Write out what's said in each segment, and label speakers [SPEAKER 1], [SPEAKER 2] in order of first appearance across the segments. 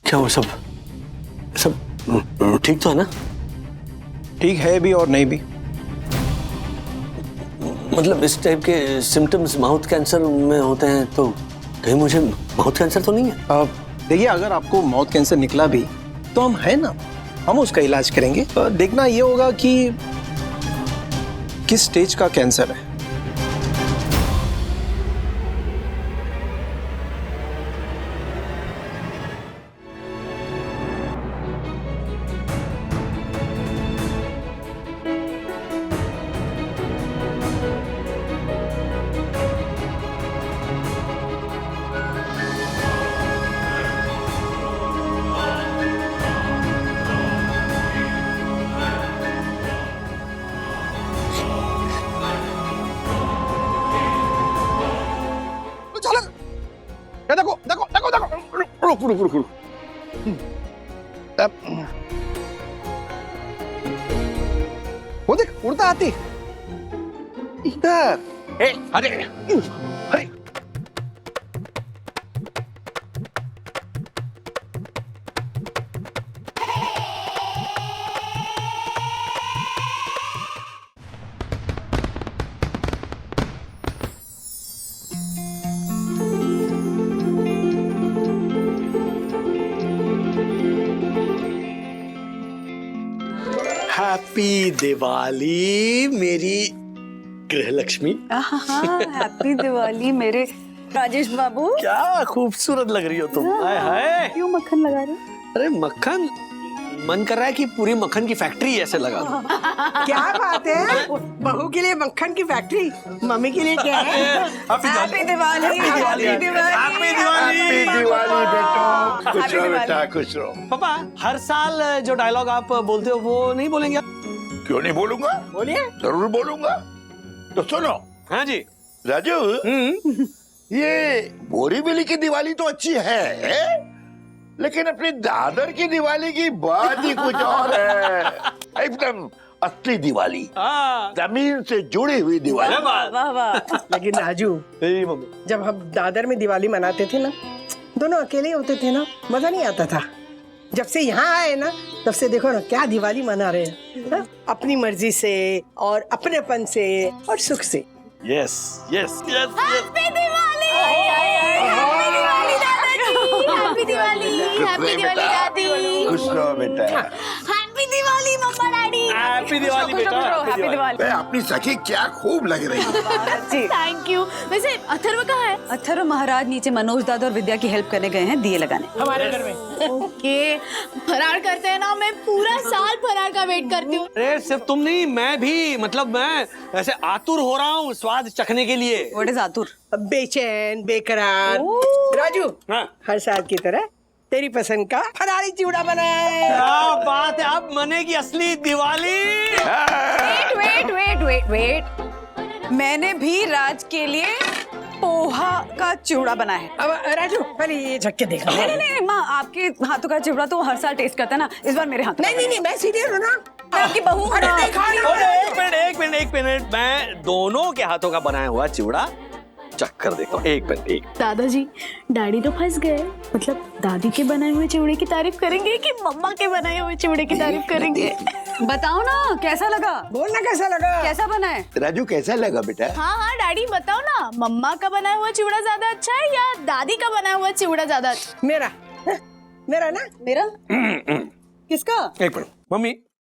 [SPEAKER 1] क्या वो सब ठीक तो है ना?
[SPEAKER 2] ठीक है भी और नहीं भी।
[SPEAKER 1] मतलब इस टाइप के सिम्टम्स माउथ कैंसर में होते हैं तो कहीं मुझे माउथ कैंसर तो नहीं है?
[SPEAKER 2] देखिए, अगर आपको माउथ कैंसर निकला भी तो हम है ना, हम उसका इलाज करेंगे। देखना ये होगा कि किस स्टेज का कैंसर है।
[SPEAKER 3] देखो देखो देखो देखो, रुक रुक रुक रुक। वो देख, उड़ता हाथी इधर। अरे अरे हैप्पी दिवाली मेरी गृहलक्ष्मी।
[SPEAKER 4] हैप्पी दिवाली मेरे राजेश बाबू।
[SPEAKER 1] क्या खूबसूरत लग रही हो तुम। हाय हाय।
[SPEAKER 4] क्यों मक्खन लगा रहे हो?
[SPEAKER 1] अरे मक्खन, मन कर रहा है कि पूरी मक्खन की फैक्ट्री ऐसे लगा दूं।
[SPEAKER 5] क्या बात है, बहू के लिए मक्खन की फैक्ट्री, मम्मी के लिए क्या है?
[SPEAKER 4] Happy Diwali. Happy Diwali.
[SPEAKER 3] Happy Diwali बेटो, खुश रहो बेटा, खुश रहो।
[SPEAKER 1] पापा, हर साल जो डायलॉग आप बोलते हो वो नहीं बोलेंगे?
[SPEAKER 3] क्यों नहीं बोलूंगा,
[SPEAKER 5] बोलिए।
[SPEAKER 3] जरूर बोलूंगा। तो सुनो
[SPEAKER 1] हाँ जी।
[SPEAKER 3] राजू, ये बोरीवली की दिवाली तो अच्छी है, लेकिन अपनी दादर की दिवाली की बात ही कुछ और है। एकदम असली दिवाली, जमीन से जुड़ी हुई दिवाली।
[SPEAKER 4] वाह वाह।
[SPEAKER 5] लेकिन राजू, जब हम दादर में दिवाली मनाते थे ना, दोनों अकेले होते थे ना, मजा नहीं आता था। जब से यहाँ आए ना, तब से देखो ना क्या दिवाली मना रहे हैं ना? अपनी मर्जी से और अपनेपन से और सुख से।
[SPEAKER 1] Yes yes yes.
[SPEAKER 6] Happy Diwali. Happy Diwali दादाजी। हैप्पी दिवाली। हैप्पी दिवाली दादी।
[SPEAKER 3] खुश रहो बेटा।
[SPEAKER 6] हैप्पी दिवाली मम्मा डैडी।
[SPEAKER 1] हैप्पी दिवाली बेटा।
[SPEAKER 4] हैप्पी दिवाली।
[SPEAKER 3] मैं अपनी सखी क्या खूब लग रही है।
[SPEAKER 6] Thank you. वैसे अथर्व कहाँ है?
[SPEAKER 4] अथर्व महाराज नीचे मनोज दादा और विद्या की हेल्प करने गए हैं दिए लगाने।
[SPEAKER 5] हमारे घर में
[SPEAKER 6] ओके, फरार करते हैं ना, मैं पूरा साल फरार का वेट करती हूँ।
[SPEAKER 1] अरे सिर्फ तुम नहीं, मैं भी, मतलब मैं ऐसे आतुर हो रहा हूँ स्वाद चखने के लिए।
[SPEAKER 4] व्हाट इज आतुर?
[SPEAKER 5] बेचैन बेकरार। राजू,
[SPEAKER 1] हाँ।
[SPEAKER 5] हर साल की तरह तेरी पसंद का फरारी चिवड़ा बनाए।
[SPEAKER 1] क्या बात है, अब मनेगी असली Diwali.
[SPEAKER 4] Wait wait wait wait, मैंने भी राज के लिए पोहा का चिवड़ा बनाया है।
[SPEAKER 5] अब राजू, पहले ये झटके देखा।
[SPEAKER 4] नहीं नहीं नहीं माँ, आपके हाथों का चिवड़ा तो हर साल टेस्ट करता है ना, इस बार मेरे हाथ।
[SPEAKER 5] नहीं, मैं सीरियस हूँ ना।
[SPEAKER 4] मैं आपकी बहू हूँ ना।
[SPEAKER 1] एक मिनट, मैं दोनों के हाथों का बनाया हुआ चिवड़ा चक्कर देखता हूँ। एक मिनट।
[SPEAKER 6] दादाजी, डैडी तो फंस गए। मतलब दादी के बनाए हुए चिवड़े की तारीफ करेंगे कि मम्मा के बनाए हुए चिवड़े की तारीफ करेंगे?
[SPEAKER 4] बताओ ना कैसा लगा,
[SPEAKER 5] बोलना कैसा लगा?
[SPEAKER 4] कैसा बना है?
[SPEAKER 3] राजू कैसा लगा बेटा?
[SPEAKER 6] हाँ डैडी बताओ ना, मम्मा का बनाया हुआ चिवड़ा ज्यादा अच्छा है या दादी का बनाया हुआ चिवड़ा ज्यादा अच्छा?
[SPEAKER 5] मेरा ना
[SPEAKER 4] मेरा किसका?
[SPEAKER 1] एक मिनट मम्मी,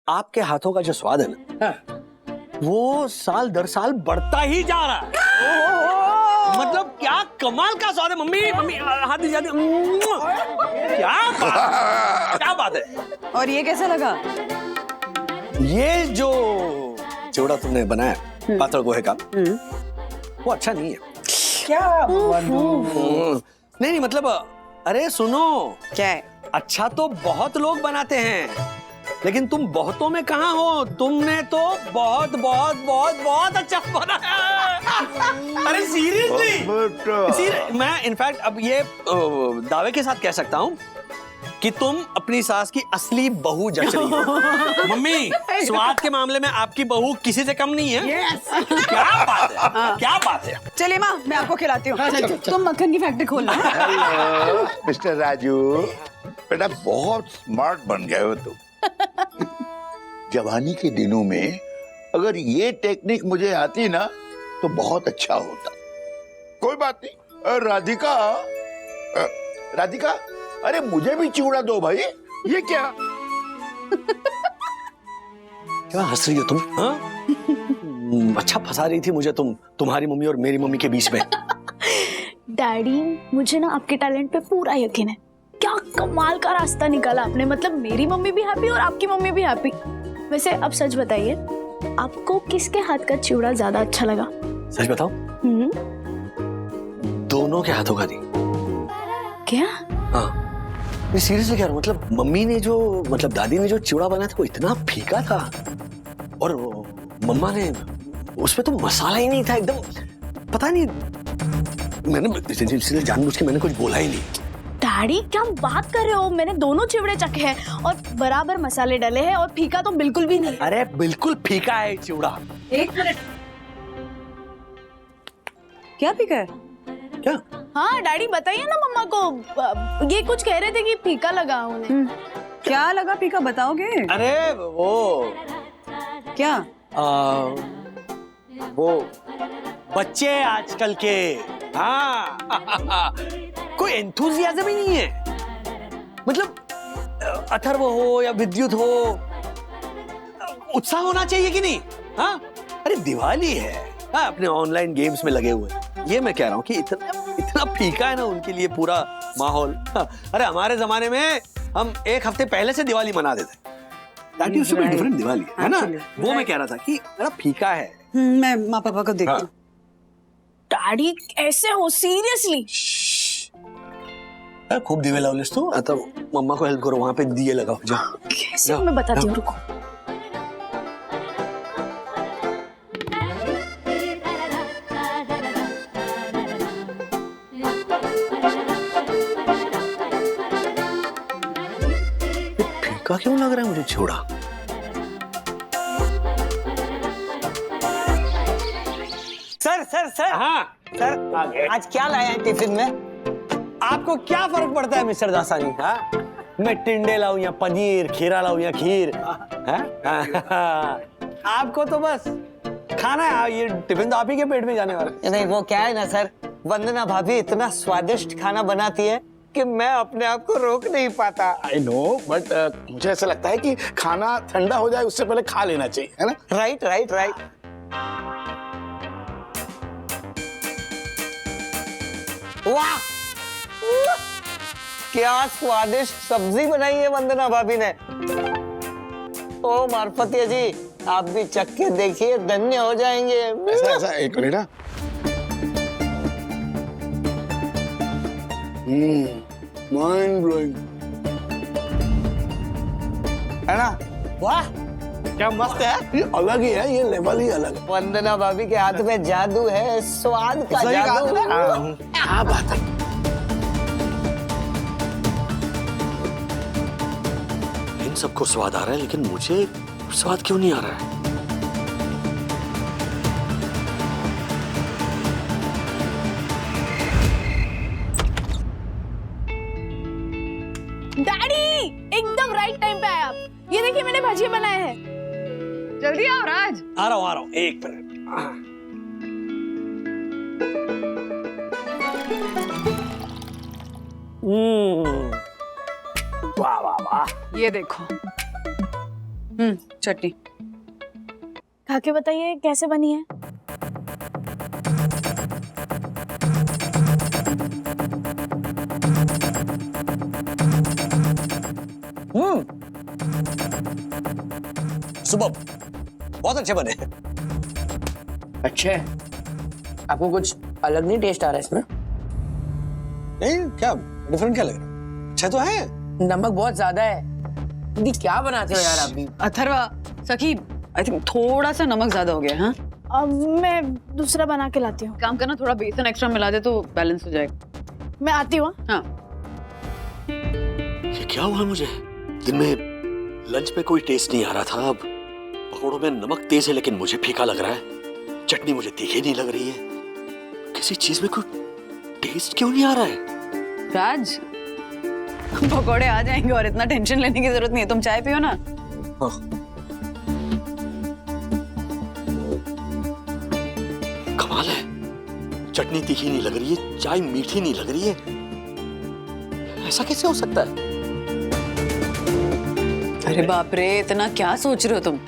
[SPEAKER 1] आपके हाथों का जो स्वाद है ना,
[SPEAKER 5] हाँ।
[SPEAKER 1] वो साल दर साल बढ़ता ही जा रहा है। मतलब क्या कमाल का स्वाद है मम्मी। हाथ दीजिए। क्या बात है।
[SPEAKER 4] और ये कैसा लगा?
[SPEAKER 1] ये जो चिवड़ा तुमने बनाया पातळ गोहे का, वो अच्छा नहीं है।
[SPEAKER 5] क्या
[SPEAKER 1] नहीं मतलब, अरे सुनो,
[SPEAKER 4] क्या है?
[SPEAKER 1] अच्छा तो बहुत लोग बनाते हैं, लेकिन तुम बहुतों में कहाँ हो। तुमने तो बहुत बहुत बहुत बहुत अच्छा बनाया है। अरे सीरियसली, मैं इनफैक्ट अब ये दावे के साथ कह सकता हूँ कि तुम अपनी सास की असली बहू जच रही हो। मम्मी, स्वाद के मामले में आपकी बहू किसी से कम नहीं है। क्या बात है, क्या बात है।
[SPEAKER 4] चलिए माँ, मैं आपको खिलाती हूँ। तुम मक्खन की फैक्ट्री खोल लो।
[SPEAKER 3] हेलो मिस्टर राजू, बेटा बहुत स्मार्ट बन गए हो तुम। जवानी के दिनों में अगर ये टेक्निक मुझे आती ना तो बहुत अच्छा होता। कोई बात नहीं। राधिका, राधिका, अरे मुझे भी चिवड़ा दो भाई। ये क्या?
[SPEAKER 1] क्या हंस रही हो तुम? हाँ? अच्छा फंसा रही थी मुझे तुम, तुम्हारी मम्मी और मेरी मम्मी के बीच में।
[SPEAKER 6] डैडी, मुझे ना आपके टैलेंट पे पूरा यकीन है। क्या कमाल का रास्ता निकाला आपने, मतलब मेरी मम्मी भी हैप्पी और आपकी मम्मी भी हैप्पी। वैसे अब सच बताइए, आपको किसके हाथ का चिवड़ा ज्यादा अच्छा लगा?
[SPEAKER 1] सच बताओ? दोनों के हाथों का नहीं।
[SPEAKER 6] क्या?
[SPEAKER 1] हाँ, मैं सीरियसली कह रहा हूँ। मतलब मम्मी ने जो, मतलब दादी ने जो चिवड़ा बनाया था वो इतना फीका था, और मम्मा ने उसमें तो मसाला ही नहीं था, एकदम पता नहीं। मैंने इसलिए जानबूझ के मैंने कुछ बोला ही नहीं।
[SPEAKER 6] डैडी क्या बात कर रहे हो? मैंने दोनों चिवड़े चखे हैं और बराबर मसाले डाले हैं, और फीका तो बिल्कुल भी नहीं।
[SPEAKER 1] अरे बिल्कुल फीका है चिवड़ा।
[SPEAKER 4] एक मिनट, क्या फीका है?
[SPEAKER 1] क्या?
[SPEAKER 6] हाँ डैडी बताइए ना मम्मा को, ये कुछ कह रहे थे कि फीका लगा उन्हें।
[SPEAKER 4] क्या लगा फीका, बताओगे?
[SPEAKER 1] अरे वो
[SPEAKER 4] क्या?
[SPEAKER 1] वो बच्चे आजकल के, हाँ कोई एंथुजियाज्म ही नहीं है। मतलब अथर्व हो या विद्युत हो, उत्साह होना चाहिए कि नहीं? हाँ, अरे दिवाली है, हाँ, अपने ऑनलाइन गेम्स में लगे हुए हैं। ये मैं कह रहा हूँ कि इतना फीका है ना उनके लिए पूरा माहौल। हाँ, अरे हमारे जमाने में हम एक हफ्ते पहले से दिवाली मना देते। That used to be different Diwali, है ना? वो मैं कह रहा था कि बड़ा फीका है।
[SPEAKER 4] मैं माँ पापा को देखती हूँ।
[SPEAKER 6] डैडी ऐसे हो सीरियसली?
[SPEAKER 1] खूब दिवे लाओ तो, तब मम्मा को हेल्प करो, वहां पे दिए लगाओ। जाओ
[SPEAKER 6] कैसे? मैं बताती हूँ, रुको।
[SPEAKER 1] फीका क्यों लग रहा है मुझे चिवड़ा?
[SPEAKER 7] सर
[SPEAKER 1] हाँ
[SPEAKER 7] सर, आज क्या लाए हैं टिफिन में?
[SPEAKER 1] आपको क्या फर्क पड़ता है मिस्टर दासानी? हाँ, मैं टिंडे लाऊं या पनीर, खीरा लाऊं या खीर, हाँ? आपको तो बस खाना है। ये टिफिन तो आप ही के पेट में जाने वाला है।
[SPEAKER 7] नहीं, वो क्या है ना सर, वंदना भाभी इतना स्वादिष्ट खाना बनाती है कि मैं अपने आप को रोक नहीं पाता।
[SPEAKER 8] आई नो, बट मुझे ऐसा लगता है कि खाना ठंडा हो जाए उससे पहले खा लेना चाहिए, है ना?
[SPEAKER 7] Right right right. वाह, क्या स्वादिष्ट सब्जी बनाई है वंदना भाभी ने। ओ मार्फतिया जी, आप भी चख के देखिए, धन्य हो जाएंगे।
[SPEAKER 8] ऐसा ऐसा एक मिनट। माइंड ब्लोइंग,
[SPEAKER 7] है ना? वाह, क्या मस्त है।
[SPEAKER 8] ये अलग ही है, ये लेवल ही अलग है।
[SPEAKER 7] वंदना भाभी के हाथ में जादू है, स्वाद का जादू।
[SPEAKER 8] क्या बात है।
[SPEAKER 1] इन सबको स्वाद आ रहा है, लेकिन मुझे स्वाद क्यों नहीं आ रहा है?
[SPEAKER 6] डैडी एकदम राइट टाइम पे आए आप। ये देखिए मैंने भजिए बनाए हैं।
[SPEAKER 4] जल्दी आओ राज।
[SPEAKER 1] आ रहा हूँ, एक मिनट। वाह वाह वाह।
[SPEAKER 4] ये देखो। चटनी।
[SPEAKER 6] खा के बताइए कैसे बनी है।
[SPEAKER 1] सुबह बहुत अच्छे बने।
[SPEAKER 7] अच्छे, आपको कुछ अलग नहीं टेस्ट आ रहा है इसमें?
[SPEAKER 1] नहीं, क्या डिफरेंट क्या लग रहा है? अच्छा तो है।
[SPEAKER 7] नमक बहुत ज्यादा है। दीदी क्या बनाते हो यार आप भी?
[SPEAKER 4] अथर्वा, सखी, आई थिंक थोड़ा सा नमक ज्यादा हो गया। हाँ,
[SPEAKER 6] अब मैं दूसरा बना के लाती हूँ।
[SPEAKER 4] काम करना, थोड़ा बेसन एक्स्ट्रा मिला दे तो बैलेंस हो जाएगा।
[SPEAKER 6] मैं आती हूँ।
[SPEAKER 4] हाँ,
[SPEAKER 1] ये क्या हुआ मुझे? दिन में लंच पे कोई टेस्ट नहीं आ रहा था, अब पकौड़ों में नमक तेज है लेकिन मुझे फीका लग रहा है। चटनी मुझे तीखी नहीं लग रही है। किसी चीज में कोई टेस्ट क्यों नहीं आ रहा है?
[SPEAKER 4] राज, पकोड़े आ जाएंगे और इतना टेंशन लेने की जरूरत नहीं है। तुम चाय पियो ना।
[SPEAKER 1] कमाल है, चटनी तीखी नहीं लग रही है, चाय मीठी नहीं लग रही है। ऐसा कैसे हो सकता है?
[SPEAKER 4] अरे बाप रे, इतना क्या सोच रहे हो तुम?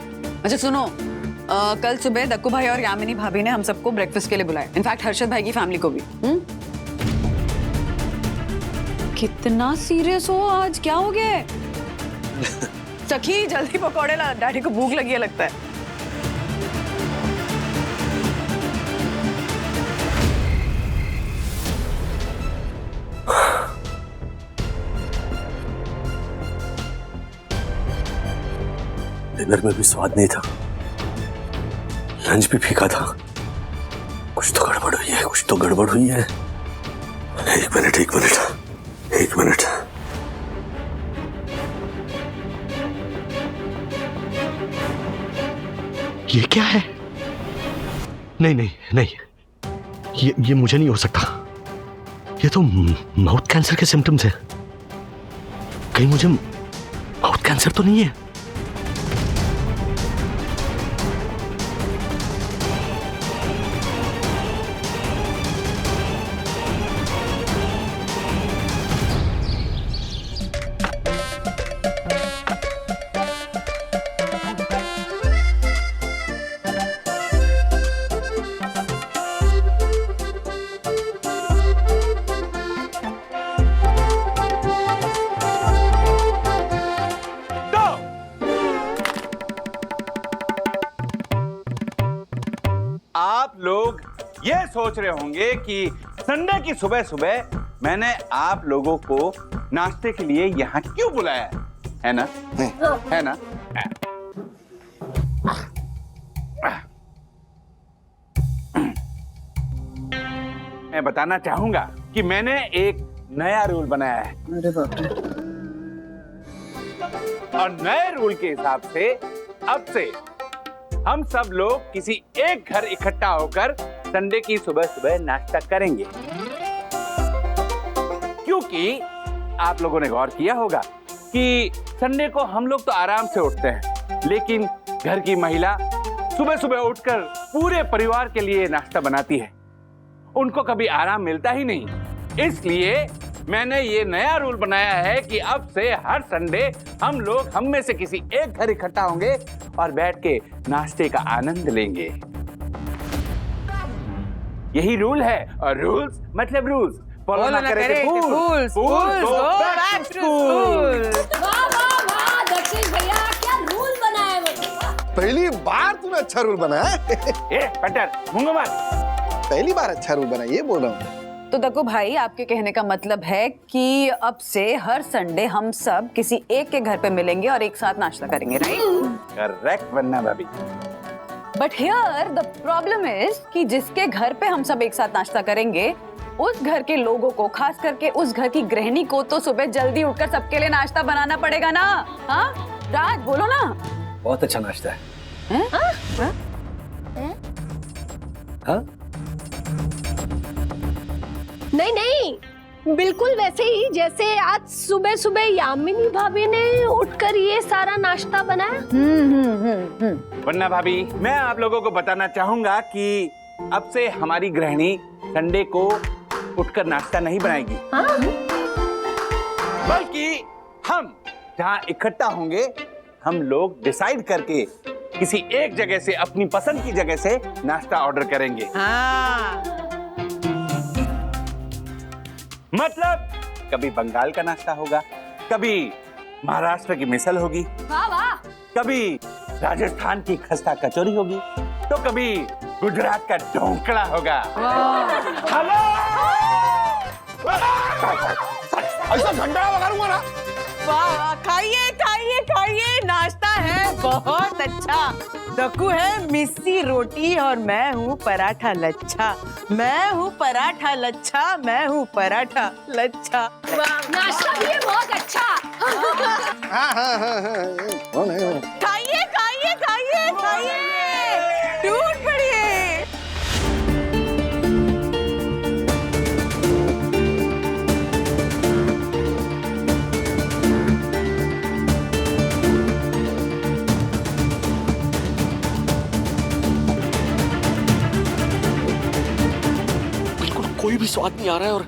[SPEAKER 4] अच्छा सुनो, कल सुबह दक्कू भाई और यामिनी भाभी ने हम सबको ब्रेकफास्ट के लिए बुलाया। इनफैक्ट हर्षद भाई की फैमिली को भी। कितना सीरियस हो आज, क्या हो गया? सखी जल्दी पकौड़े ला, डैडी को भूख लगी है लगता है।
[SPEAKER 1] डिनर में भी स्वाद नहीं था, लंच भी फीका था। कुछ तो गड़बड़ हुई है, कुछ तो गड़बड़ हुई है। एक मिनट एक मिनट एक मिनट। ये क्या है? नहीं नहीं नहीं, ये मुझे नहीं हो सकता। ये तो माउथ कैंसर के सिम्टम्स हैं। कहीं मुझे माउथ कैंसर तो नहीं है?
[SPEAKER 9] आप लोग ये सोच रहे होंगे कि संडे की सुबह सुबह मैंने आप लोगों को नाश्ते के लिए यहाँ क्यों बुलाया है ना? है ना? मैं बताना चाहूंगा कि मैंने एक नया रूल बनाया है।
[SPEAKER 5] अरे बाप रे।
[SPEAKER 9] और नए रूल के हिसाब से अब से हम सब लोग किसी एक घर इकट्ठा होकर संडे की सुबह सुबह नाश्ता करेंगे। क्योंकि आप लोगों ने गौर किया होगा कि संडे को हम लोग तो आराम से उठते हैं, लेकिन घर की महिला सुबह सुबह उठकर पूरे परिवार के लिए नाश्ता बनाती है। उनको कभी आराम मिलता ही नहीं। इसलिए मैंने ये नया रूल बनाया है कि अब से हर संडे हम लोग हम में से किसी एक घर इकट्ठा होंगे और बैठ के नाश्ते का आनंद लेंगे। यही रूल है, और रूल्स मतलब रूल्स। फॉलो ना करे तो फूल्स गो बैक टू स्कूल।
[SPEAKER 10] वाह वाह वाह दक्षिश भैया, क्या रूल बनाया वो।
[SPEAKER 8] पहली बार तूने अच्छा रूल बनाया।
[SPEAKER 9] ए पटर मुंगो मार।
[SPEAKER 8] पहली बार अच्छा रूल बनाया, ये बोल रहा हूँ।
[SPEAKER 4] तो दक्कू भाई, आपके कहने का मतलब है कि अब से हर संडे हम सब किसी एक के घर पे मिलेंगे और एक साथ नाश्ता करेंगे, राइट?
[SPEAKER 9] करेक्ट वन्ना भाभी।
[SPEAKER 4] But here the problem is कि जिसके घर पे हम सब एक साथ नाश्ता करेंगे, उस घर के लोगों को, खास करके उस घर की गृहिणी को तो सुबह जल्दी उठकर सबके लिए नाश्ता बनाना पड़ेगा ना। हाँ राज, बोलो ना।
[SPEAKER 1] बहुत अच्छा नाश्ता है। हाँ?
[SPEAKER 10] नहीं नहीं, बिल्कुल वैसे ही जैसे आज सुबह सुबह यामिनी भाभी ने उठकर ये सारा नाश्ता बनाया।
[SPEAKER 9] वन्ना भाभी, मैं आप लोगों को बताना चाहूंगा कि अब से हमारी गृहिणी संडे को उठकर नाश्ता नहीं बनाएगी। बल्कि हम जहाँ इकट्ठा होंगे, हम लोग डिसाइड करके किसी एक जगह से, अपनी पसंद की जगह से नाश्ता ऑर्डर करेंगे। मतलब कभी बंगाल का नाश्ता होगा, कभी महाराष्ट्र की मिसल होगी,
[SPEAKER 10] वाह वाह,
[SPEAKER 9] कभी राजस्थान की खस्ता कचौरी होगी, तो कभी गुजरात का ढोकला होगा। हेलो,
[SPEAKER 8] ऐसा घंटा लगाऊंगा ना।
[SPEAKER 5] वाह, खाइए खाइए खाइए, नाश्ता है बहुत अच्छा। दक्कू है मिस्सी रोटी और मैं हूँ पराठा लच्छा। मैं हूँ पराठा लच्छा, मैं हूँ पराठा लच्छा।
[SPEAKER 10] नाश्ता भी है बहुत अच्छा।
[SPEAKER 5] खाइए खाइए खाइए खाइए, टूट पड़िए।
[SPEAKER 3] स्वाद नहीं आ रहा है और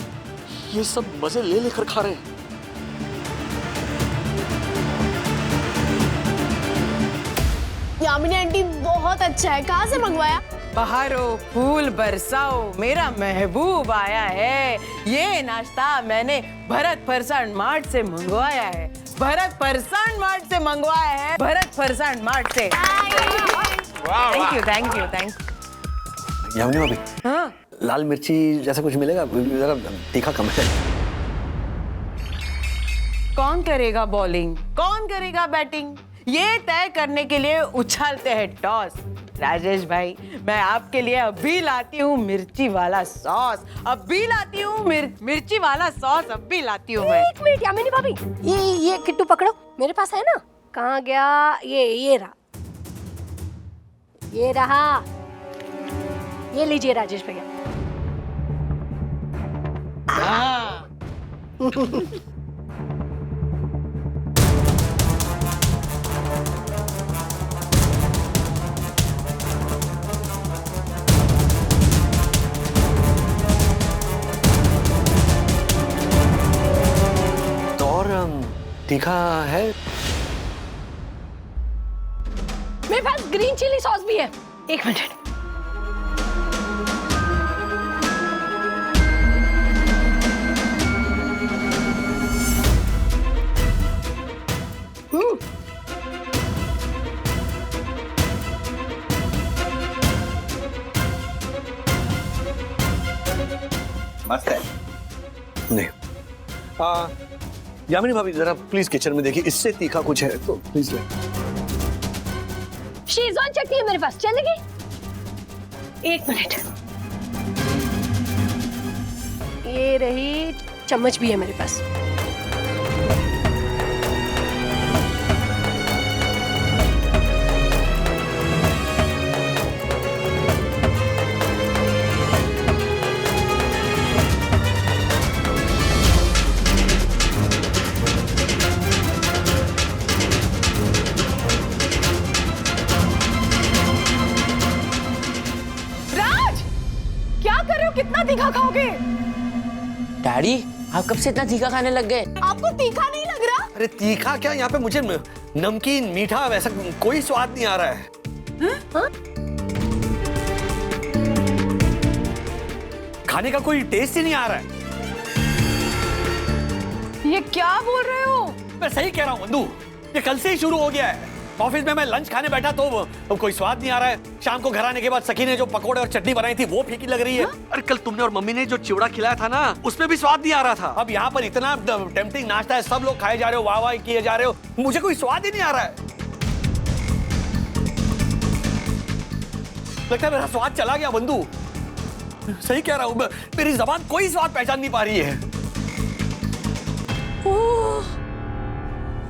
[SPEAKER 3] ये सब मजे ले लेकर खा रहे हैं।
[SPEAKER 6] यामिनी आंटी बहुत अच्छा है, कहाँ से मंगवाया?
[SPEAKER 5] बहारो फूल बरसाओ, मेरा महबूब आया है। ये नाश्ता मैंने भरत फरसान मार्ट से मंगवाया है। भरत फरसान मार्ट से मंगवाया है। भरत फरसान मार्ट से। Thank you thank you thank you.
[SPEAKER 1] Yamini भाभी,
[SPEAKER 5] हाँ
[SPEAKER 1] लाल मिर्ची जैसा कुछ मिलेगा? जरा तीखा कम है।
[SPEAKER 5] कौन करेगा बॉलिंग, कौन करेगा बैटिंग, ये तय करने के लिए उछालते हैं टॉस। राजेश भाई, मैं आपके लिए अभी लाती हूँ मिर्ची वाला सॉस। अभी लाती हूँ मिर्ची वाला सॉस, अभी लाती हूँ मैं।
[SPEAKER 10] 1 मिनट यामिनी भाभी, ये किट्टू पकड़ो, मेरे पास है ना। कहाँ गया? ये रहा, ये रहा। ये लीजिए राजेश भैया।
[SPEAKER 5] हाँ।
[SPEAKER 1] तीखा है?
[SPEAKER 10] मेरे पास ग्रीन चिली सॉस भी है। 1 मिनट।
[SPEAKER 9] मस्त है।
[SPEAKER 1] नहीं। यामिनी भाभी, जरा प्लीज किचन में देखिए, इससे तीखा कुछ है तो प्लीज ले।
[SPEAKER 10] शेजवान चटनी है मेरे पास, चलेगी? 1 मिनट। ये रही, चम्मच भी है मेरे पास।
[SPEAKER 4] कितना तीखा खाओगे?
[SPEAKER 7] डैडी, आप कब से इतना तीखा खाने लग गए?
[SPEAKER 4] आपको तीखा नहीं लग रहा?
[SPEAKER 1] अरे तीखा क्या, यहाँ पे मुझे नमकीन मीठा वैसा कोई स्वाद नहीं आ रहा है।
[SPEAKER 10] हा?
[SPEAKER 1] खाने का कोई टेस्ट ही नहीं आ रहा है।
[SPEAKER 4] ये क्या बोल रहे हो?
[SPEAKER 1] मैं सही कह रहा हूँ बंधु, ये कल से ही शुरू हो गया है। ऑफिस में मैं लंच खाने बैठा तो कोई स्वाद नहीं आ रहा है। शाम को घर आने के बाद सखी ने जो पकोड़े और चटनी बनाई थी वो फीकी लग रही है। अरे कल तुमने और मम्मी ने जो चिवड़ा खिलाया था ना, उसमें भी स्वाद नहीं आ रहा था। अब यहाँ पर इतना टेम्पटिंग नाश्ता है, सब लोग खाए जा रहे हो, वाह वाह किए जा रहे हो, मुझे कोई स्वाद ही नहीं आ रहा है। लगता है मेरा स्वाद चला गया बंधु। सही कह रहा हूँ, मेरी जबान कोई स्वाद पहचान नहीं पा रही है।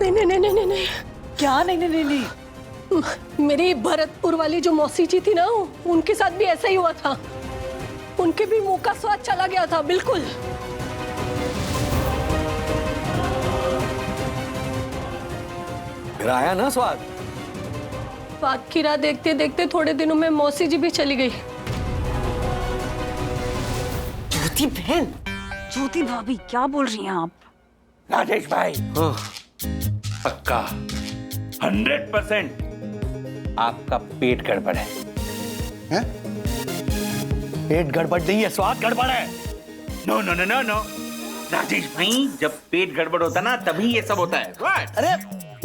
[SPEAKER 10] नहीं।
[SPEAKER 4] क्या नहीं?
[SPEAKER 10] मेरी भरतपुर वाली जो मौसी जी थी ना, उनके साथ भी ऐसा ही हुआ था। उनके भी मुंह का स्वाद चला गया था बिल्कुल।
[SPEAKER 1] मेरा आया ना स्वाद।
[SPEAKER 10] स्वाद की राह देखते देखते थोड़े दिनों में मौसी जी भी चली गई।
[SPEAKER 4] ज्योति बहन, ज्योति भाभी, क्या बोल रही हैं आप?
[SPEAKER 9] राजेश भाई, पक्का 100% आपका पेट गड़बड़ है।
[SPEAKER 8] हैं?
[SPEAKER 1] पेट गड़बड़ नहीं है, स्वाद गड़बड़ है।
[SPEAKER 9] नो राजेश भाई, जब पेट गड़बड़ होता ना तभी ये सब होता है। What?
[SPEAKER 10] अरे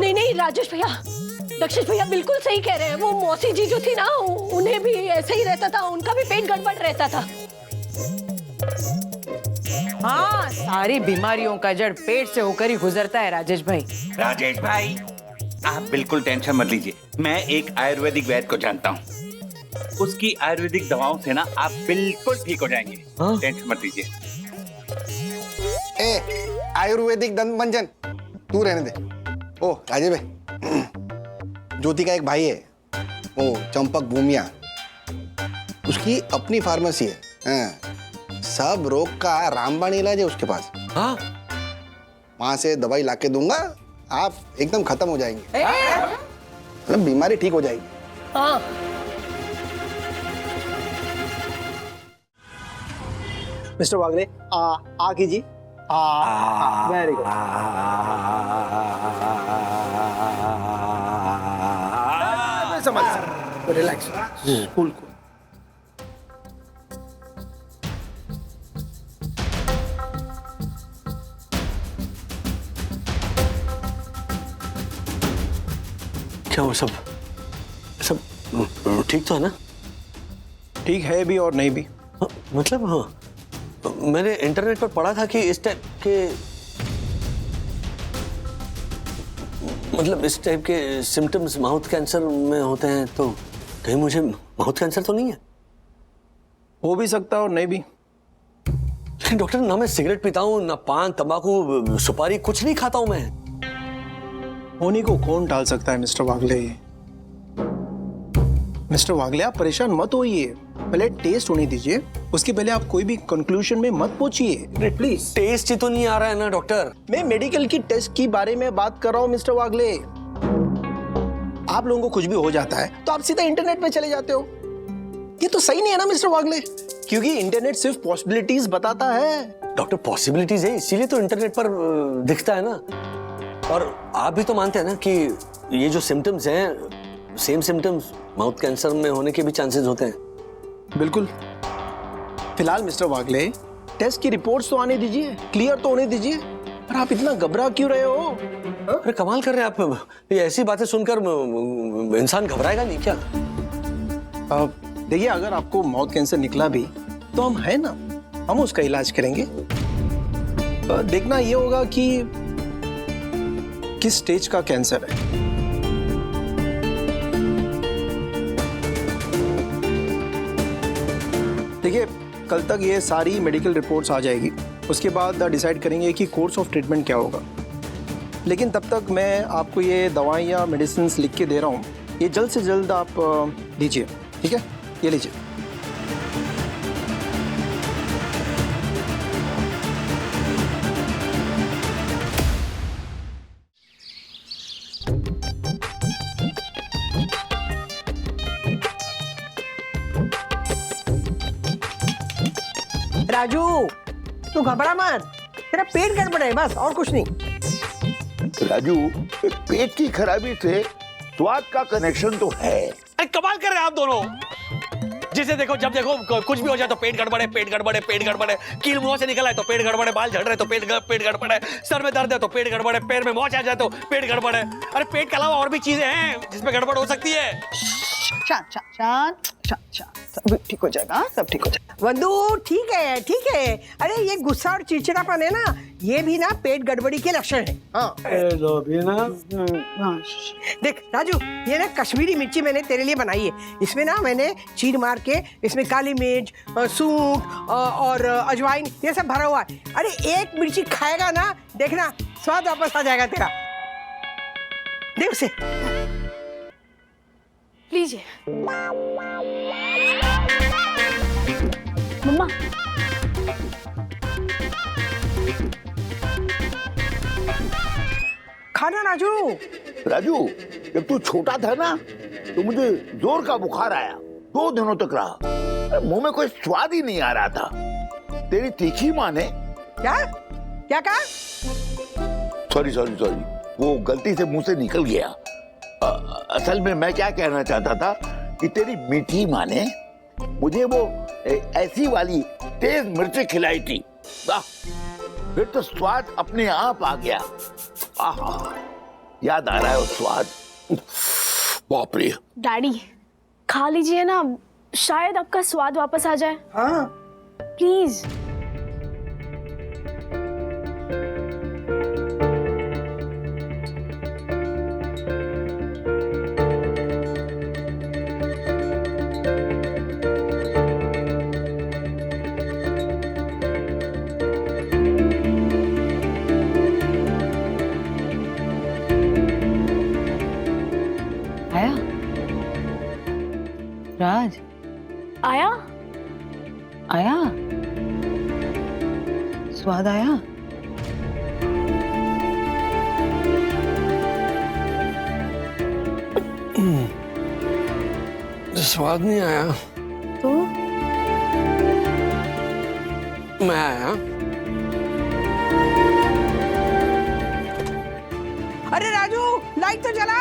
[SPEAKER 10] नहीं राजेश भैया, दक्षिश भैया बिल्कुल सही कह रहे हैं। वो मौसी जी जो थी ना, उन्हें भी ऐसे ही रहता था, उनका भी पेट गड़बड़ रहता था।
[SPEAKER 5] हाँ, सारी बीमारियों का जड़ पेट से होकर ही गुजरता है राजेश भाई।
[SPEAKER 9] राजेश भाई, आप बिल्कुल टेंशन मत लीजिए। मैं एक आयुर्वेदिक वैद्य को जानता हूँ, उसकी आयुर्वेदिक दवाओं से ना आप बिल्कुल ठीक हो जाएंगे। टेंशन मत लीजिए।
[SPEAKER 8] आयुर्वेदिक दंत मंजन तू रहने दे। ओ राजे भाई, ज्योति का एक भाई है, ओ चंपक भूमिया, उसकी अपनी फार्मेसी है। सब रोग का रामबाण इलाज है उसके पास।
[SPEAKER 1] हाँ,
[SPEAKER 8] वहां से दवाई लाके दूंगा, आप एकदम खत्म हो जाएंगे। मतलब बीमारी ठीक हो जाएगी।
[SPEAKER 10] हाँ।
[SPEAKER 2] मिस्टर वागले आ कीजिए। Very good. समझ रिलैक्स, कूल कूल।
[SPEAKER 1] क्या वो सब ठीक तो है ना?
[SPEAKER 2] ठीक है भी और नहीं भी।
[SPEAKER 1] हाँ, मतलब हाँ, मैंने इंटरनेट पर पढ़ा था कि इस टाइप के मतलब इस टाइप के सिम्टम्स माउथ कैंसर में होते हैं, तो कहीं मुझे माउथ कैंसर तो नहीं है?
[SPEAKER 2] हो भी सकता है और नहीं भी।
[SPEAKER 1] लेकिन डॉक्टर, ना मैं सिगरेट पीता हूँ, ना पान तंबाकू सुपारी, कुछ नहीं खाता हूँ मैं।
[SPEAKER 2] होने को कौन टाल सकता है मिस्टर वागले? मिस्टर वागले आप परेशान मत होइए, पहले टेस्ट होने दीजिए, उसके पहले आप कोई भी कंक्लूजन में मत पहुंचिए प्लीज।
[SPEAKER 1] टेस्ट ही तो नहीं आ रहा है ना डॉक्टर।
[SPEAKER 2] मैं मेडिकल की टेस्ट की बारे में बात कर रहा हूं मिस्टर वागले। आप लोगों को कुछ भी हो जाता है तो आप सीधा इंटरनेट पे चले जाते हो, ये तो सही नहीं है ना मिस्टर वागले, क्योंकि इंटरनेट सिर्फ पॉसिबिलिटीज बताता है।
[SPEAKER 1] डॉक्टर पॉसिबिलिटीज है, इसीलिए तो इंटरनेट पर दिखता है ना। और आप भी तो मानते हैं ना कि ये जो सिम्टम्स हैं, सेम सिम्टम्स माउथ कैंसर में होने के भी चांसेस होते हैं।
[SPEAKER 2] बिल्कुल। फिलहाल मिस्टर वागले टेस्ट की रिपोर्ट्स तो आने दीजिए, क्लियर तो होने दीजिए। पर आप इतना घबरा क्यों रहे हो?
[SPEAKER 1] अरे कमाल कर रहे हैं आप, ये ऐसी बातें सुनकर इंसान घबराएगा नहीं क्या?
[SPEAKER 2] देखिए, अगर आपको माउथ कैंसर निकला भी तो हम है ना, हम उसका इलाज करेंगे। देखना ये होगा कि किस स्टेज का कैंसर है। देखिए, कल तक ये सारी मेडिकल रिपोर्ट्स आ जाएगी, उसके बाद डिसाइड करेंगे कि कोर्स ऑफ ट्रीटमेंट क्या होगा। लेकिन तब तक मैं आपको ये दवाइयाँ मेडिसिन लिख के दे रहा हूँ, ये जल्द से जल्द आप लीजिए, ठीक है? ये लीजिए।
[SPEAKER 5] राजू, तू घबरा मत, तेरा पेट गड़बड़ है बस, और कुछ नहीं।
[SPEAKER 3] राजू, पेट की खराबी से स्वाद का कनेक्शन तो है।
[SPEAKER 1] अरे कमाल कर रहे हैं आप दोनों। जिसे देखो, जब देखो कुछ भी हो जाए तो पेट गड़बड़ है, पेट गड़बड़ है, पेट गड़बड़ है। कील मुंह से निकला है तो पेट गड़बड़ है, बाल झड़ रहे तो पेट गड़बड़ है, सर में दर्द है तो पेट गड़बड़ है, पैर में मोच आ जाए तो पेट गड़बड़ है। अरे पेट के अलावा और भी चीजें हैं जिसमें गड़बड़ हो सकती है।
[SPEAKER 4] शांत शांत शांत शांत शांत, सब ठीक हो जाएगा, सब ठीक हो जाएगा।
[SPEAKER 5] वंदू, ठीक है ठीक है। अरे ये गुस्सा और चिड़चिड़ापन है ना, ये भी ना पेट गड़बड़ी के लक्षण है। हाँ देख राजू, ये ना कश्मीरी मिर्ची मैंने तेरे लिए बनाई है। इसमें ना मैंने चीर मार के इसमें काली मिर्च, सूंठ और अजवाइन ये सब भरा हुआ है। अरे एक मिर्ची खाएगा ना, देखना स्वाद वापस आ जाएगा तेरा। देख उसे।
[SPEAKER 6] लीजिए मम्मा।
[SPEAKER 5] खाना राजू।
[SPEAKER 3] राजू, जब तू छोटा था ना तो मुझे जोर का बुखार आया, 2 दिनों तक रहा। मुंह में कोई स्वाद ही नहीं आ रहा था। तेरी तीखी माँ ने
[SPEAKER 5] क्या क्या कहा?
[SPEAKER 3] सॉरी, वो गलती से मुंह से निकल गया। असल में मैं क्या कहना चाहता था कि तेरी मीठी माँ ने मुझे वो ऐसी वाली तेज मिर्ची खिलाई थी। फिर तो स्वाद अपने आप आ गया। आहा, याद आ रहा है वो स्वाद। बाप रे।
[SPEAKER 6] डैडी खा लीजिए ना, शायद आपका स्वाद वापस आ जाए।
[SPEAKER 5] हाँ
[SPEAKER 6] प्लीज।
[SPEAKER 4] आया राज,
[SPEAKER 6] आया
[SPEAKER 4] आया स्वाद आया।
[SPEAKER 1] स्वाद नहीं आया
[SPEAKER 6] तो
[SPEAKER 1] मैं आया।
[SPEAKER 5] अरे राजू, लाइट तो जला।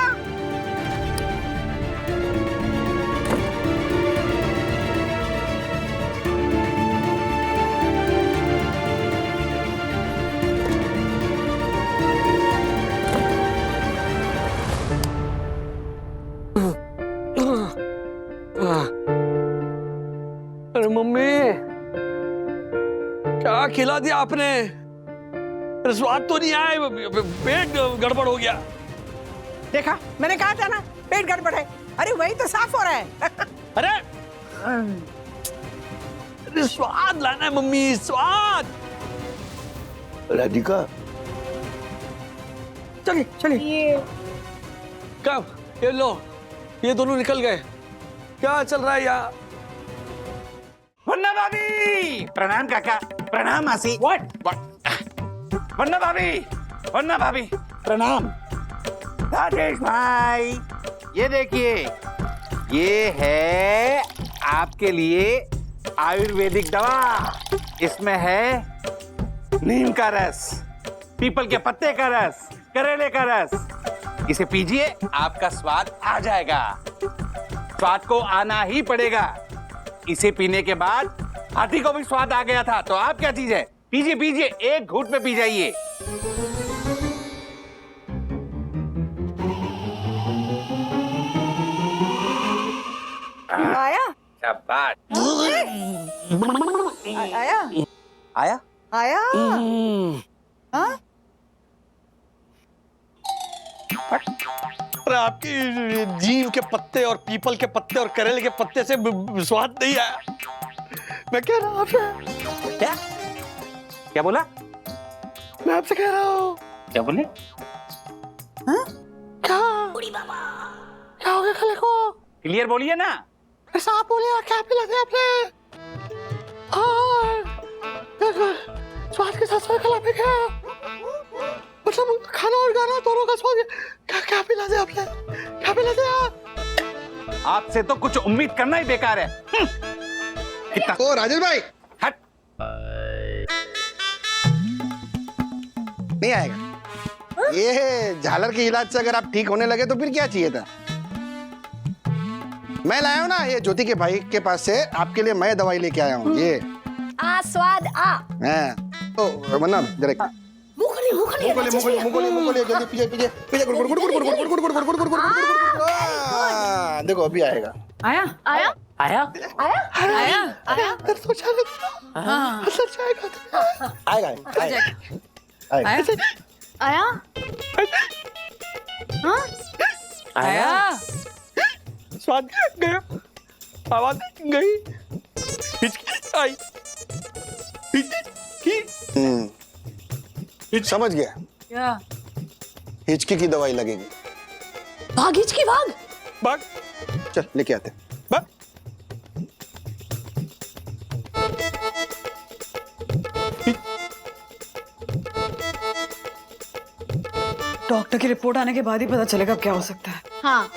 [SPEAKER 1] अरे मम्मी, क्या खिला दिया आपने? अरे स्वाद तो नहीं आया, पेट गड़बड़ हो गया।
[SPEAKER 5] देखा, मैंने कहा था ना पेट गड़बड़ है। अरे वही तो साफ हो रहा है।
[SPEAKER 1] अरे अरे स्वाद लाना है मम्मी, स्वाद।
[SPEAKER 3] राधिका,
[SPEAKER 5] चलिए चलिए।
[SPEAKER 1] कब? ये लो, ये दोनों निकल गए। क्या चल रहा है यहाँ?
[SPEAKER 9] वन्ना भाभी, प्रणाम काका, प्रणाम मासी। व्हाट? वन्ना भाभी, प्रणाम। राजेश भाई, ये देखिए, ये है आपके लिए आयुर्वेदिक दवा। इसमें है नीम का रस, पीपल के पत्ते का रस, करेले का रस। इसे पीजिए, आपका स्वाद आ जाएगा। स्वाद को आना ही पड़ेगा। इसे पीने के बाद हाथी को भी स्वाद आ गया था, तो आप क्या चीज है? पीजिए पीजिए, एक घूंट में पी जाइए।
[SPEAKER 5] आया
[SPEAKER 9] शाबाश।
[SPEAKER 5] आया
[SPEAKER 9] आया?
[SPEAKER 5] आया। हाँ?
[SPEAKER 1] अरे आपकी नीम के पत्ते और पीपल के पत्ते और करेले के पत्ते से स्वाद नहीं आया। मैं कह रहा हूँ आपसे।
[SPEAKER 9] क्या क्या बोला?
[SPEAKER 1] मैं आपसे कह रहा हूँ।
[SPEAKER 9] क्या बोले?
[SPEAKER 1] क्या क्या हो गया खले को?
[SPEAKER 9] क्लियर बोलिए ना।
[SPEAKER 1] ऐसा आप बोलिए, क्या पिला दिया आपने? स्वाद के साथ स्वाद खिला पे क्या? मतलब खाना और गाना दोनों का स्वाद। क्या क्या पिला दिया आपने? क्या पिला दिया?
[SPEAKER 9] आपसे तो कुछ उम्मीद करना ही बेकार है।
[SPEAKER 8] ओ राजेश भाई,
[SPEAKER 9] हट।
[SPEAKER 8] नहीं आएगा। ये झालर के इलाज से अगर आप ठीक होने लगे तो फिर क्या चाहिए था? मैं लाया हूं ना, ये ज्योति के भाई के पास से आपके लिए मैं दवाई लेके आया हूँ। ये
[SPEAKER 10] स्वाद आ।
[SPEAKER 8] तो वरना जरा मुंह जल्दी पीछे देखो अभी आएगा।
[SPEAKER 4] आया आया
[SPEAKER 9] आया?
[SPEAKER 4] आया आया
[SPEAKER 8] आएगा
[SPEAKER 4] आया हाँ
[SPEAKER 1] आया। स्वाद गया, आवाज गई, हिचकी आई,
[SPEAKER 8] समझ गया।
[SPEAKER 4] क्या?
[SPEAKER 8] हिचकी की दवाई लगेगी।
[SPEAKER 10] भाग हिचकी भाग।
[SPEAKER 1] भाग,
[SPEAKER 8] चल लेके आते।
[SPEAKER 1] भाग।
[SPEAKER 4] डॉक्टर की रिपोर्ट आने के बाद ही पता चलेगा अब क्या हो सकता है।
[SPEAKER 6] हाँ,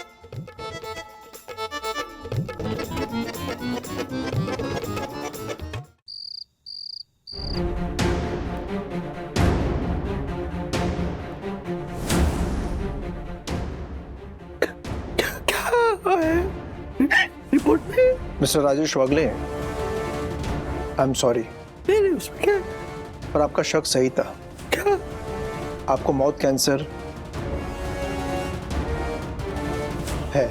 [SPEAKER 1] रिपोर्ट में
[SPEAKER 2] mister Rajesh Wagle, I am sorry,
[SPEAKER 1] उसमें क्या?
[SPEAKER 2] पर आपका शक सही था।
[SPEAKER 1] क्या?
[SPEAKER 2] आपको माउथ कैंसर है।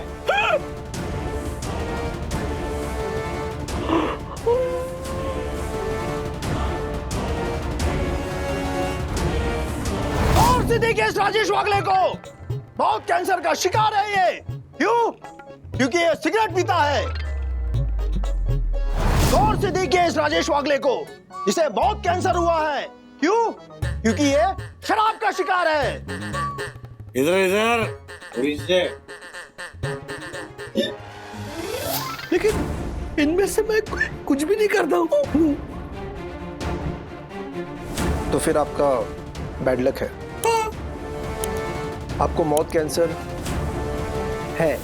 [SPEAKER 1] और से देखिए इस राजेश वागले को, बहुत कैंसर का शिकार है ये। क्यों? क्योंकि ये सिगरेट पीता है। गौर से देखिए इस राजेश वागले को, इसे बहुत कैंसर हुआ है। क्यों? क्योंकि ये शराब का शिकार है।
[SPEAKER 9] इधर इधर
[SPEAKER 1] लेकिन इनमें से मैं कुछ भी नहीं करता हूँ।
[SPEAKER 2] तो फिर आपका बैड लक है। आपको माउथ कैंसर है।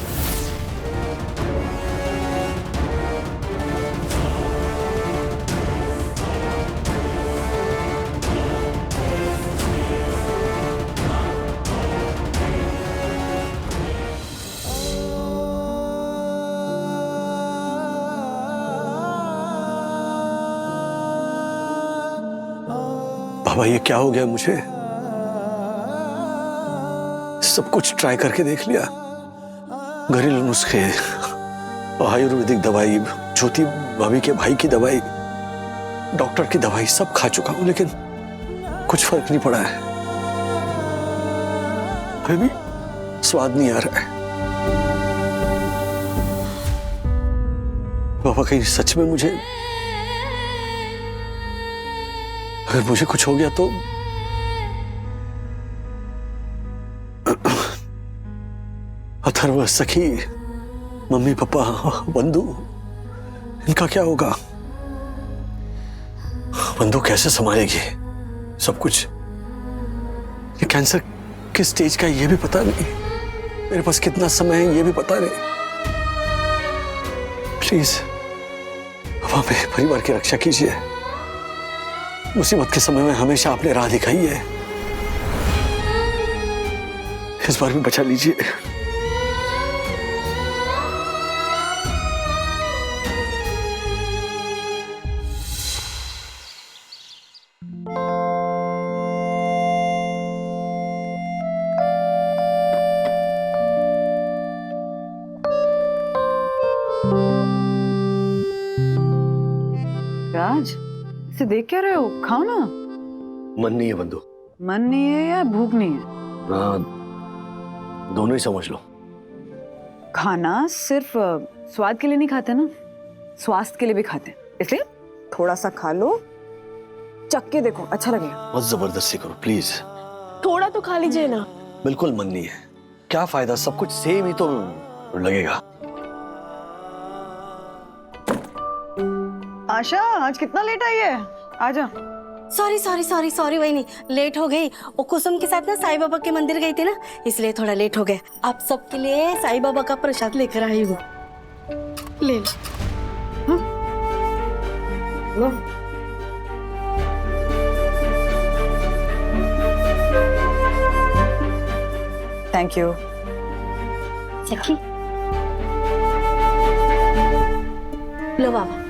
[SPEAKER 1] बाबा ये क्या हो गया मुझे? सब कुछ ट्राई करके देख लिया, घरेलू नुस्खे, आयुर्वेदिक दवाई, ज्योति भाभी के भाई की दवाई, डॉक्टर की दवाई सब खा चुका हूं, लेकिन कुछ फर्क नहीं पड़ा है। फिर भी स्वाद नहीं आ रहा है। बाबा कहीं सच में मुझे, अगर मुझे कुछ हो गया तो अथर्व, सखी, मम्मी पापा, बंधु, इनका क्या होगा? बंधु कैसे संभालेगी सब कुछ? ये कैंसर किस स्टेज का है ये भी पता नहीं, मेरे पास कितना समय है ये भी पता नहीं। प्लीज बाबा मेरे परिवार की रक्षा कीजिए। मुसीबत के समय में हमेशा आपने राह दिखाई है, इस बार भी बचा लीजिए।
[SPEAKER 4] राज, इसे देख क्या रहे हो? खाओ ना।
[SPEAKER 1] मन नहीं है बंधु।
[SPEAKER 4] मन नहीं है या भूख नहीं है?
[SPEAKER 1] दोनों ही समझ लो।
[SPEAKER 4] खाना सिर्फ स्वाद के लिए नहीं खाते ना, स्वास्थ्य के लिए भी खाते हैं, इसलिए थोड़ा सा खा लो, चख के देखो, अच्छा लगेगा।
[SPEAKER 1] मत जबरदस्ती करो प्लीज।
[SPEAKER 10] थोड़ा तो खा लीजिए ना।
[SPEAKER 1] बिल्कुल मन नहीं है, क्या फायदा, सब कुछ सेम ही तो लगेगा।
[SPEAKER 4] आशा आज कितना लेट आई है? आजा।
[SPEAKER 11] सॉरी सॉरी सॉरी सॉरी वही लेट हो गई। वो कुसुम के साथ ना साईं बाबा के मंदिर गई थी ना, इसलिए थोड़ा लेट हो गया। आप सबके लिए साईं बाबा का प्रसाद लेकर आई हूँ, ले लो। लो।
[SPEAKER 4] Thank you.
[SPEAKER 11] सखी लो बाबा।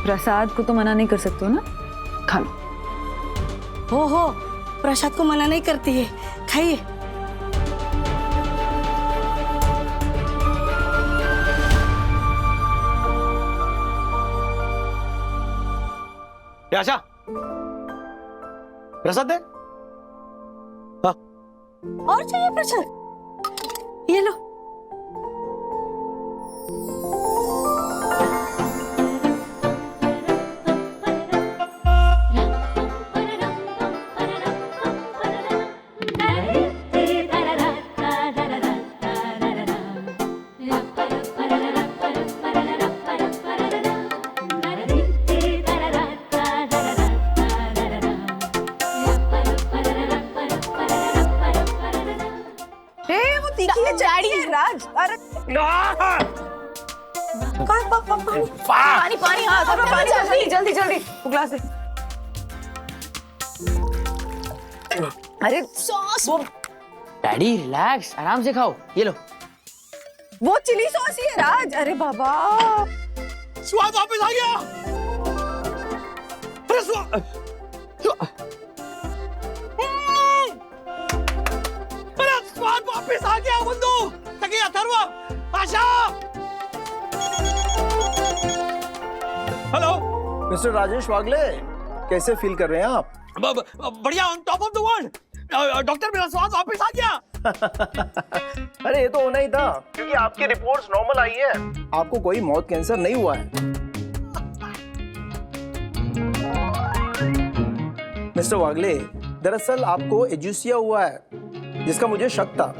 [SPEAKER 4] प्रसाद को तो मना नहीं कर सकते हो ना, खा लो।
[SPEAKER 11] हो प्रसाद को मना नहीं करती है, खाइए।
[SPEAKER 1] आशा प्रसाद दे।
[SPEAKER 11] और चाहिए प्रसाद? ये लो।
[SPEAKER 4] राज, अरे पानी पानी, हाँ पानी, जल्दी जल्दी जल्दी वो ग्लास दे। अरे सॉस।
[SPEAKER 7] डैडी रिलैक्स, आराम से खाओ, ये लो।
[SPEAKER 4] वो चिली सॉस ही है राज। अरे बाबा
[SPEAKER 1] स्वाद वापस आ गया। अरे स्वाद वापस आ गया बंधु। सखी, अथर्व, आशा। हेलो
[SPEAKER 2] मिस्टर राजेश वागले, कैसे फील कर रहे हैं आप?
[SPEAKER 1] बढ़िया, on top of the world. Doctor मेरा स्वाद वापस आ गया।
[SPEAKER 2] अरे ये तो होना ही था, क्योंकि आपकी रिपोर्ट्स नॉर्मल आई है, आपको कोई मौत कैंसर नहीं हुआ है। मिस्टर वागले, दरअसल आपको एजुसिया हुआ है, जिसका मुझे शक था।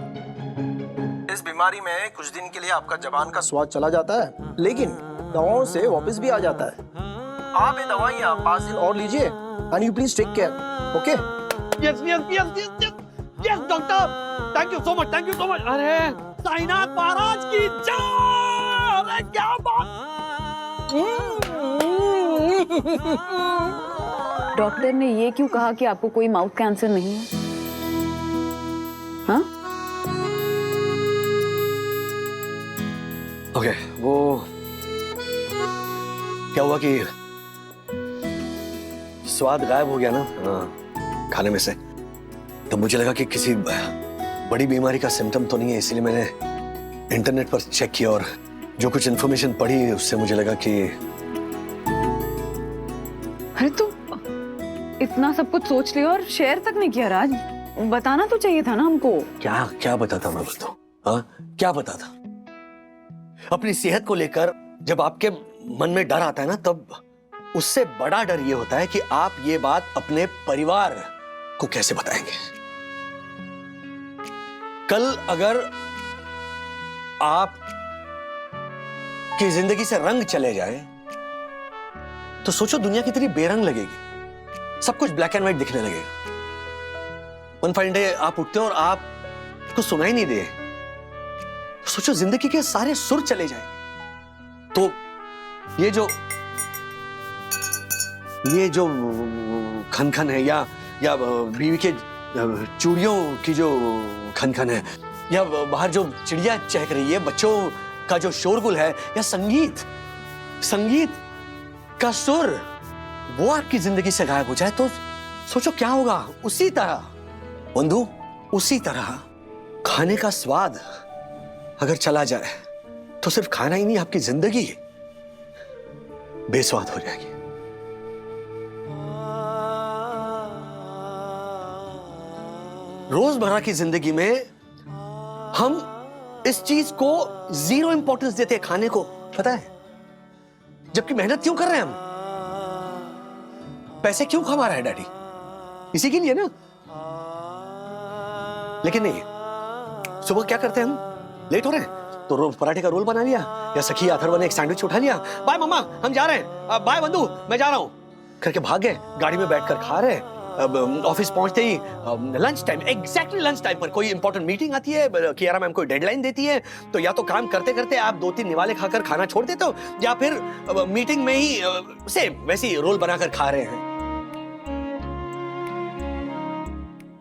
[SPEAKER 2] इस बीमारी में कुछ दिन के लिए आपका जबान का स्वाद चला जाता है, लेकिन दवाओं से वापस भी आ जाता है। आप ये दवाइयाँ 5 दिन और लीजिए, and you please take care, okay?
[SPEAKER 1] Yes doctor, thank you so much, thank you so much. अरे साईनाथ महाराज की जय। अरे क्या बात।
[SPEAKER 4] डॉक्टर ने ये क्यों कहा कि आपको कोई माउथ कैंसर नहीं है? हाँ?
[SPEAKER 1] ओके, वो क्या हुआ कि स्वाद गायब हो गया ना खाने में से, तो मुझे लगा कि किसी बड़ी बीमारी का सिम्टम तो नहीं है, इसलिए मैंने इंटरनेट पर चेक किया और जो कुछ इन्फॉर्मेशन पढ़ी उससे मुझे लगा कि
[SPEAKER 4] अरे तू इतना सब कुछ सोच लिया और शेयर तक नहीं किया राज, बताना तो चाहिए था ना हमको।
[SPEAKER 1] क्या क्या बताता मैं बताऊं? हाँ क्या बताता? अपनी सेहत को लेकर जब आपके मन में डर आता है ना, तब उससे बड़ा डर ये होता है कि आप ये बात अपने परिवार को कैसे बताएंगे। कल अगर आप की जिंदगी से रंग चले जाए तो सोचो दुनिया कितनी बेरंग लगेगी, सब कुछ ब्लैक एंड व्हाइट दिखने लगेगा। वन फाइन डे आप उठते हो और आप कुछ सुनाई नहीं दे, तो सोचो जिंदगी के सारे सुर चले जाए। तो ये जो खनखन है या बीवी के चूड़ियों की जो खनखन है, या बाहर जो चिड़िया चहक रही है, बच्चों का जो शोरगुल है, या संगीत का सुर, वो आपकी जिंदगी से गायब हो जाए तो सोचो क्या होगा। उसी तरह बंधु, उसी तरह खाने का स्वाद अगर चला जाए तो सिर्फ खाना ही नहीं, आपकी जिंदगी बेस्वाद हो जाएगी। रोजमर्रा की जिंदगी में हम इस चीज को जीरो इंपॉर्टेंस देते हैं, खाने को, पता है? जबकि मेहनत क्यों कर रहे हैं हम? पैसे क्यों कमा रहे हैं डैडी? इसी के लिए ना। लेकिन नहीं, सुबह क्या करते हैं हम? लेट हो रहे हैं तो पराठे का रोल बना लिया, या सखी अथर्व ने एक सैंडविच उठा लिया, बाय मम्मा हम जा रहे हैं, बाय बंधु मैं जा रहा हूं करके भाग गए। गाड़ी में बैठकर खा रहे। ऑफिस पहुंचते ही lunch time, exactly lunch time पर कोई इंपॉर्टेंट मीटिंग आती है, कियारा मैम कोई डेडलाइन देती है, तो या तो काम करते करते आप 2-3 निवाले खाकर खाना छोड़ देते हो, या फिर मीटिंग में ही सेम वैसी रोल बनाकर खा रहे हैं।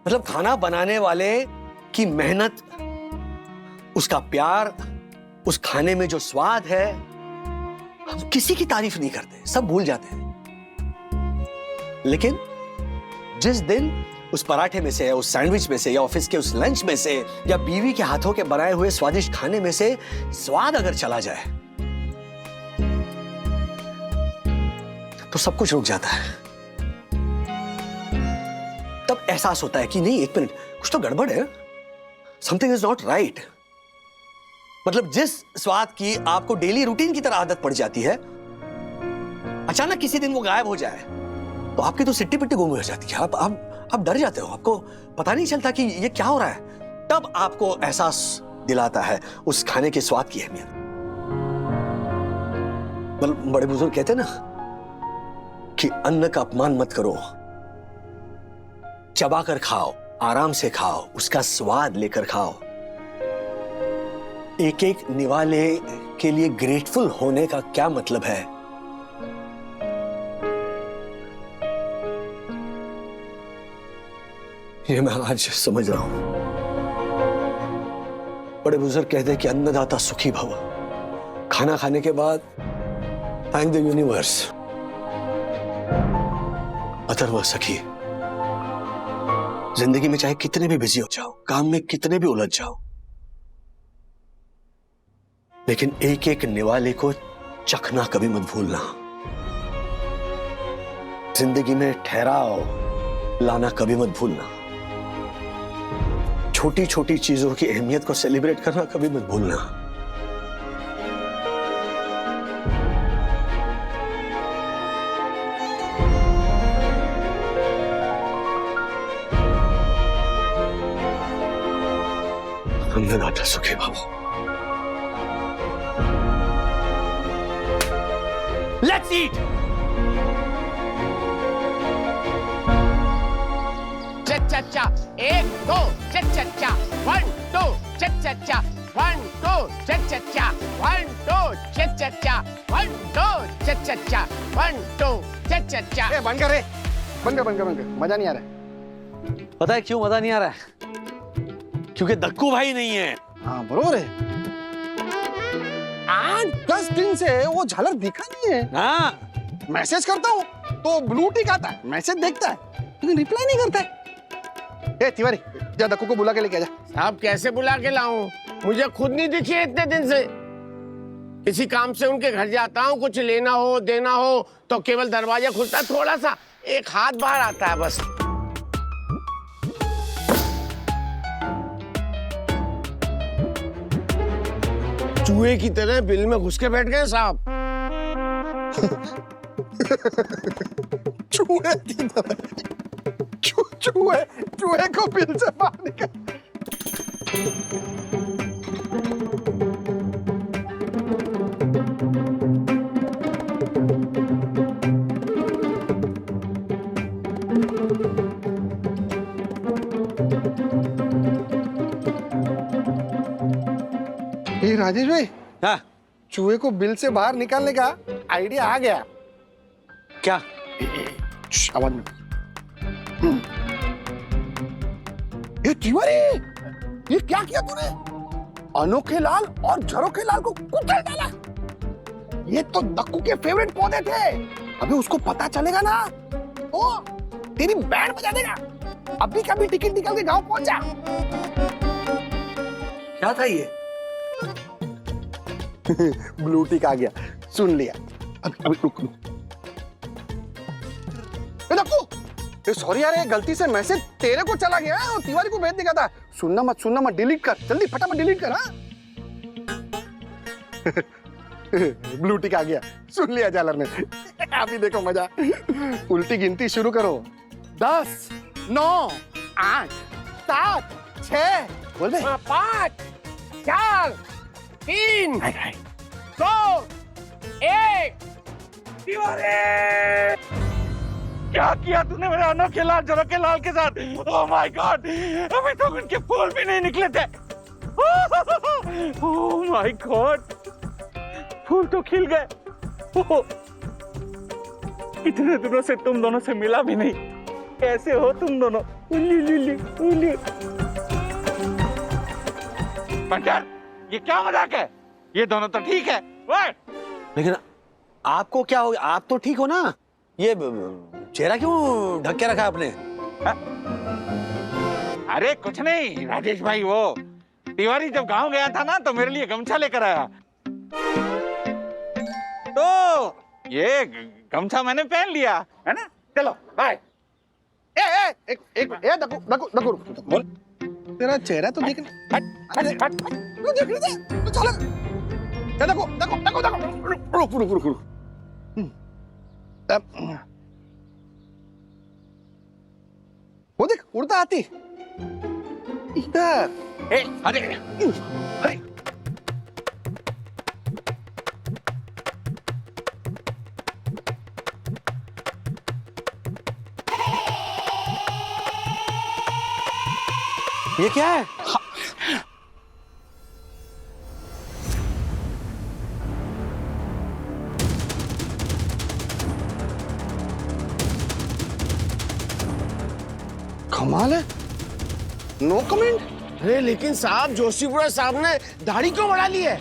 [SPEAKER 1] मतलब खाना बनाने वाले की मेहनत, उसका प्यार, उस खाने में जो स्वाद है, हम किसी की तारीफ नहीं करते, सब भूल जाते हैं। लेकिन जिस दिन उस पराठे में से, उस सैंडविच में से, या ऑफिस के उस लंच में से, या बीवी के हाथों के बनाए हुए स्वादिष्ट खाने में से स्वाद अगर चला जाए तो सब कुछ रुक जाता है। तब एहसास होता है कि नहीं, एक मिनट, कुछ तो गड़बड़ है, समथिंग इज नॉट राइट। मतलब जिस स्वाद की आपको डेली रूटीन की तरह आदत पड़ जाती है, अचानक किसी दिन वो गायब हो जाए तो आपकी तो सिट्टी पिट्टी गुम हो जाती है। आप डर जाते हो, आपको पता नहीं चलता कि ये क्या हो रहा है। तब आपको एहसास दिलाता है उस खाने के स्वाद की अहमियत। मतलब बड़े बुजुर्ग कहते हैं ना कि अन्न का अपमान मत करो, चबा कर खाओ, आराम से खाओ, उसका स्वाद लेकर खाओ। एक एक निवाले के लिए ग्रेटफुल होने का क्या मतलब है? ये मैं आज समझ रहा हूं। बड़े बुजुर्ग कहते हैं कि अन्नदाता सुखी भव। खाना खाने के बाद थैंक द यूनिवर्स। अथर्व, सखी, जिंदगी में चाहे कितने भी बिजी हो जाओ, काम में कितने भी उलझ जाओ, लेकिन एक एक निवाले को चखना कभी मत भूलना। जिंदगी में ठहराव लाना कभी मत भूलना। छोटी छोटी चीजों की अहमियत को सेलिब्रेट करना कभी मत भूलना। अन्नदाता सुखी भव। Let's eat!
[SPEAKER 12] Cha-cha-cha, 1, 2, cha-cha-cha, 1, 2, cha-cha-cha, 1, 2, cha-cha-cha, 1, 2, cha-cha-cha, 1, 2, cha-cha-cha, 1, 2, cha-cha-cha.
[SPEAKER 8] ए, बंद कर रे, बंद कर, मजा नहीं आ रहा है।
[SPEAKER 1] पता है क्यों मजा नहीं आ रहा है? क्योंकि दक्कू भाई नहीं है।
[SPEAKER 8] हाँ बरोबर है। 8-10 दिन से वो झालर दिखा नहीं है।
[SPEAKER 1] हाँ
[SPEAKER 8] मैसेज करता हूँ तो ब्लू टिक आता है, मैसेज देखता है लेकिन रिप्लाई नहीं करता है। ए तिवारी, जा दक्कू को बुला के लेके आ जा।
[SPEAKER 12] साहब कैसे बुला के लाऊं? मुझे खुद नहीं दिखी है इतने दिन से। किसी काम से उनके घर जाता हूँ, कुछ लेना हो देना हो तो केवल दरवाजा खुलता है, थोड़ा सा एक हाथ बाहर आता है बस। चूहे की तरह बिल में घुस के बैठ गए साहब।
[SPEAKER 8] चूहे की तरह, चूहे को बिल से बाहर निकाल। ए राजेश भाई,
[SPEAKER 1] हाँ
[SPEAKER 8] चूहे को बिल से बाहर निकालने का आइडिया आ गया।
[SPEAKER 1] क्या?
[SPEAKER 8] आवाज में। ये तिवारी, ये क्या किया तूने? अनोखे लाल और झरोखे लाल को कुचल डाला। ये तो दक्कू के फेवरेट पौधे थे। अभी उसको पता चलेगा ना तो तेरी बैंड बजा देगा। अभी कभी टिकट निकाल के गांव पहुंच जा।
[SPEAKER 1] क्या था ये?
[SPEAKER 8] ब्लू टिक आ गया, सुन लिया। अभी रुक। सॉरी यार, ये गलती से मैसेज तेरे को चला गया और तिवारी को भेज दिया था। सुनना मत, डिलीट कर, जल्दी फटाफट डिलीट कर। हाँ ब्लू टिक आ गया, सुन लिया जालर ने। अभी देखो मजा। उल्टी गिनती शुरू करो। 10, 9, 8, 7, 6, बोल दे।
[SPEAKER 12] 5, 4, 3, 2, 1।
[SPEAKER 9] क्या किया तूने मेरे अनोखे लाल झरोखे लाल के साथ? ओह माय गॉड, अभी तक उनके फूल भी नहीं निकले थे। ओह माय गॉड, फूल तो खिल गए। इतने दिनों से तुम दोनों से मिला भी नहीं। कैसे हो तुम दोनों? उली। पंडित, ये क्या मजाक है? ये दोनों तो ठीक है।
[SPEAKER 1] लेकिन आपको क्या हो गया? आप तो ठीक हो ना? ये चेहरा क्यों ढक के रखा आपने?
[SPEAKER 9] अरे कुछ नहीं राजेश भाई, वो तिवारी जब गांव गया था ना तो मेरे लिए गमछा लेकर आया। तो ये गमछा मैंने पहन लिया है ना। चलो बाय।
[SPEAKER 8] दक्कू बोल। तेरा चेहरा तो देख। रुक। वो देख, उड़ता हाथी इधर।
[SPEAKER 9] अरे
[SPEAKER 1] ये क्या है?
[SPEAKER 8] कमाल है, नो कमेंट।
[SPEAKER 12] अरे लेकिन साहब, जोशीपुरा साहब ने दाढ़ी क्यों बढ़ा ली है?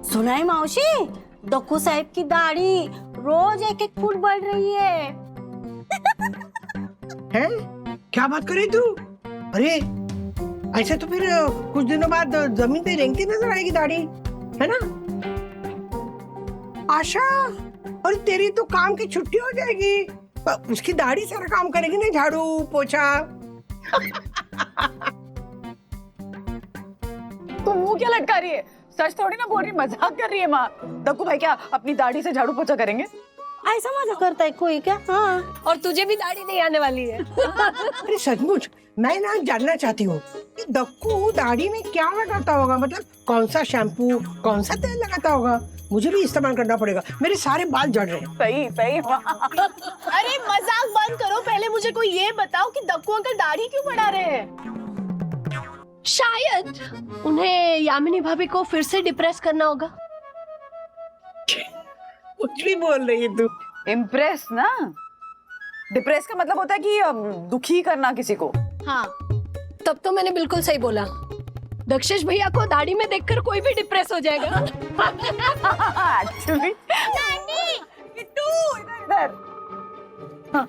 [SPEAKER 11] सुनाई मौसी, दक्कू साहब की दाढ़ी रोज 1-1 फुट बढ़ रही है।
[SPEAKER 5] हैं? क्या बात कर रही तू? अरे ऐसा तो फिर कुछ दिनों बाद जमीन पे रेंगती नजर आएगी दाढ़ी, है ना? आशा, और तेरी तो काम की छुट्टी हो जाएगी। उसकी दाढ़ी सारा काम करेगी ना, झाड़ू पोछा।
[SPEAKER 4] तो मुंह क्या लटका रही है? सच थोड़ी ना बोल रही, मजाक कर रही है माँ। दक्कू भाई क्या अपनी दाढ़ी से झाड़ू पोछा करेंगे?
[SPEAKER 11] ऐसा मजा करता है कोई क्या? हाँ।
[SPEAKER 10] और तुझे भी दाढ़ी नहीं आने वाली है।
[SPEAKER 5] अरे सचमुच, मैं ना जानना चाहती हूँ कि दक्कू दाढ़ी में क्या लगाता होगा। मतलब कौन सा शैम्पू, कौन सा तेल लगाता होगा? मुझे भी इस्तेमाल करना पड़ेगा, मेरे सारे बाल झड़ रहे हैं।
[SPEAKER 4] सही
[SPEAKER 6] अरे मजाक बंद करो, पहले मुझे कोई ये बताओ कि दक्कू अंकल दाढ़ी क्यों बढ़ा रहे हैं?
[SPEAKER 10] शायद उन्हें यामिनी भाभी को फिर से डिप्रेस करना होगा।
[SPEAKER 5] कुछ भी बोल रही है तू।
[SPEAKER 4] इम्प्रेस ना? डिप्रेस का मतलब होता है कि दुखी करना किसी को।
[SPEAKER 10] हाँ, तब तो मैंने बिल्कुल सही बोला। दक्षेश भैया को दाढ़ी में देखकर कोई भी डिप्रेस हो जाएगा।
[SPEAKER 4] एक्चुअली इधर। हाँ।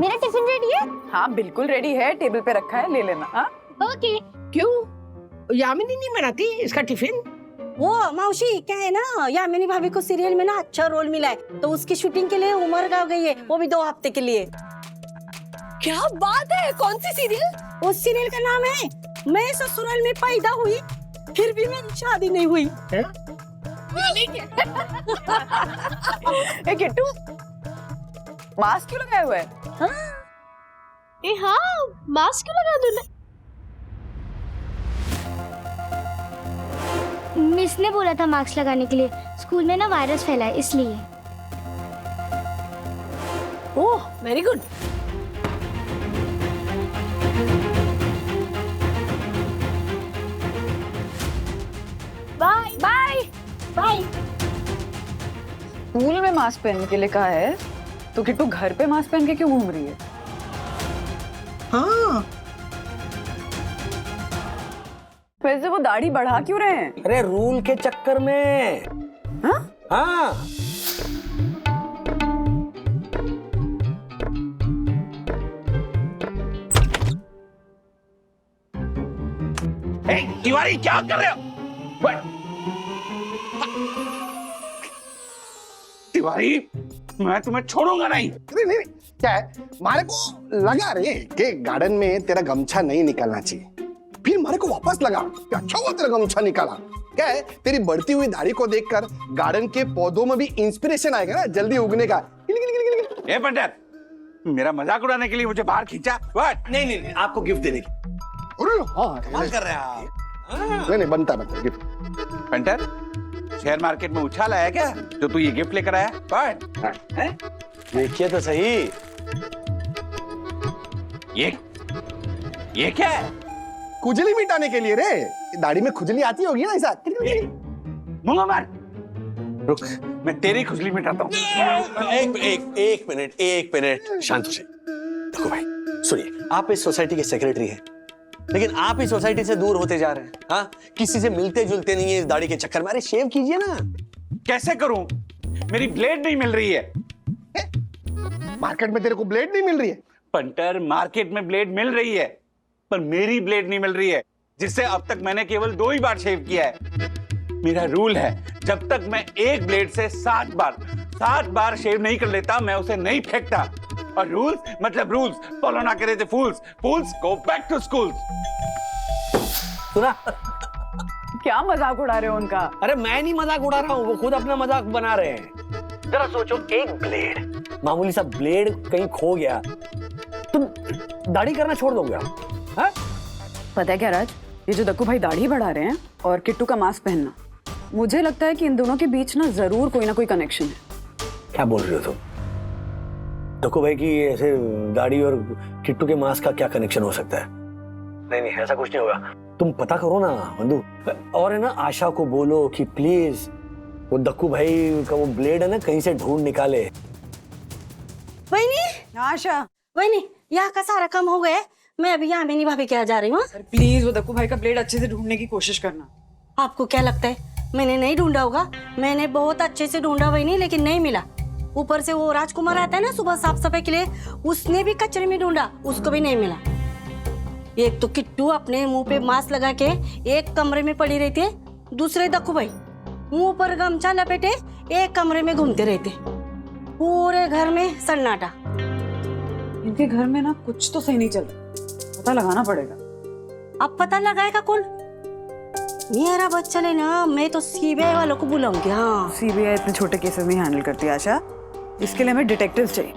[SPEAKER 10] मेरा टिफिन रेडी है?
[SPEAKER 4] हाँ बिल्कुल रेडी है, टेबल पे रखा है, ले लेना। हाँ
[SPEAKER 10] ओके।
[SPEAKER 5] क्यों यामिनी नहीं बनाती इसका टिफिन?
[SPEAKER 11] वो मौसी क्या है ना, यामिनी भाभी को सीरियल में ना अच्छा रोल मिला है, तो उसकी शूटिंग के लिए उमर गाँव गई है, वो भी 2 हफ्ते के लिए।
[SPEAKER 10] क्या बात है, कौन सी सीरियल?
[SPEAKER 11] उस सीरियल का नाम है मैं ससुराल में पैदा हुई फिर भी मेरी शादी नहीं हुई।
[SPEAKER 4] किट्टू मास्क क्यों लगाए हुए है?
[SPEAKER 10] हाँ, मास्क क्यों लगा तूने?
[SPEAKER 13] मिस ने बोला था मास्क लगाने के लिए, स्कूल में ना वायरस फैला है इसलिए।
[SPEAKER 10] Oh very good.
[SPEAKER 4] Bye bye bye. School में मास्क पहनने के लिए कहा है, तो किट्टू घर पे मास्क पहन के क्यों घूम रही है?
[SPEAKER 5] हाँ
[SPEAKER 4] वैसे वो दाढ़ी बढ़ा क्यों रहे हैं?
[SPEAKER 1] अरे रूल के चक्कर में।
[SPEAKER 4] हाँ?
[SPEAKER 1] हाँ
[SPEAKER 3] तिवारी क्या कर रहे हो?
[SPEAKER 9] तिवारी मैं तुम्हें छोड़ूंगा नहीं।
[SPEAKER 8] नहीं, क्या है, मारे को लगा रे कि गार्डन में तेरा गमछा नहीं निकलना चाहिए, फिर मारे को वापस लगा कि अच्छा हुआ तेरा गमछा निकाला। क्या है, तेरी बढ़ती हुई दाढ़ी को देखकर गार्डन के पौधों में भी इंस्पिरेशन आएगा ना जल्दी उगने का।
[SPEAKER 9] ए पंडित, मेरा मजाक उड़ाने के लिए मुझे बाहर खींचा? व्हाट?
[SPEAKER 1] नहीं, आपको गिफ्ट देने की।
[SPEAKER 8] अरे हाँ,
[SPEAKER 1] कमाल कर रहे हैं आप।
[SPEAKER 8] नहीं बनता गिफ्ट।
[SPEAKER 9] पंडित, शेयर मार्केट में उछाल आया क्या जो तू ये गिफ्ट लेकर आया? व्हाट?
[SPEAKER 1] देखिए तो सही,
[SPEAKER 9] ये क्या है?
[SPEAKER 8] खुजली मिटाने के लिए रे, दाढ़ी में खुजली आती होगी ना ऐसा।
[SPEAKER 9] मुंह मार। रुक, मैं तेरी खुजली मिटाता हूँ।
[SPEAKER 1] एक मिनट शांत हो जाइए। देखो भाई सुनिए, आप इस सोसाइटी के सेक्रेटरी हैं, लेकिन आप इस सोसाइटी से दूर होते जा रहे हैं। हाँ, किसी से मिलते जुलते नहीं है इस दाढ़ी के चक्कर में। अरे शेव कीजिए ना।
[SPEAKER 9] कैसे करूं? मेरी ब्लेड नहीं मिल रही है।
[SPEAKER 8] मार्केट में तेरे को ब्लेड नहीं मिल रही है?
[SPEAKER 9] पंटर, मार्केट में ब्लेड मिल रही है, पर मेरी ब्लेड नहीं मिल रही है, जिससे अब तक मैंने केवल 2 ही बार शेव किया है। मेरा रूल है, जब तक मैं एक ब्लेड से 7 बार शेव नहीं कर लेता, मैं उसे नहीं फेंकता। और रूल्स मतलब रूल्स, फॉलो ना करे तो फूल्स गो बैक टू स्कूल।
[SPEAKER 1] सुना?
[SPEAKER 4] क्या मजाक उड़ा रहे हो उनका?
[SPEAKER 1] अरे मैं नहीं मजाक उड़ा रहा हूँ, वो खुद अपना मजाक बना रहे हैं। जरा सोचो, एक ब्लेड, मामूली सा ब्लेड कहीं खो गया, तुम दाढ़ी करना छोड़ दोगे आप? हाँ?
[SPEAKER 4] पता है क्या राज, ये जो दक्कू भाई दाढ़ी बढ़ा रहे हैं और किट्टू का मास्क पहनना, मुझे लगता है कि इन दोनों के बीच ना जरूर कोई ना कोई कनेक्शन है।
[SPEAKER 1] क्या बोल रहे हो तुम? दक्कू भाई की ऐसे दाढ़ी और किट्टू के मास्क का क्या कनेक्शन हो सकता है? नहीं, ऐसा कुछ नहीं होगा। तुम पता करो ना बंधु, और है ना आशा को बोलो कि प्लीज वो दक्कू भाई का वो ब्लेड है ना कहीं से ढूंढ निकाले।
[SPEAKER 11] वहीनी
[SPEAKER 4] आशा,
[SPEAKER 11] वहीनी, यहाँ का सारा काम हो गया, मैं अभी यामिनी भाभी के यहाँ जा रही हूँ।
[SPEAKER 4] प्लीज वो दक्कू भाई का ब्लेड अच्छे से ढूंढने की कोशिश करना।
[SPEAKER 11] आपको क्या लगता है मैंने नहीं ढूंढा होगा? मैंने बहुत अच्छे से ढूंढा वहीनी, लेकिन नहीं मिला। ऊपर से वो राजकुमार आता है ना सुबह साफ सफाई के लिए, उसने भी कचरे में ढूंढा, उसको भी नहीं मिला। एक तो किट्टू अपने मुंह पे मास्क लगा के एक कमरे में पड़ी रहती है, दूसरे दक्कू भाई मुंह पर गमछा लपेटे एक कमरे में घूमते रहते, पूरे घर में सन्नाटा।
[SPEAKER 4] इनके घर में ना कुछ तो सही नहीं चल रहा, पता लगाना पड़ेगा।
[SPEAKER 11] अब पता लगाएगा कौन? मेरा बच्चा लेना, मैं तो सीबीआई वालों को बुलाऊंगी। हाँ,
[SPEAKER 4] सीबीआई इतने छोटे केसेस नहीं हैंडल करती आशा, इसके लिए हमें डिटेक्टिव चाहिए।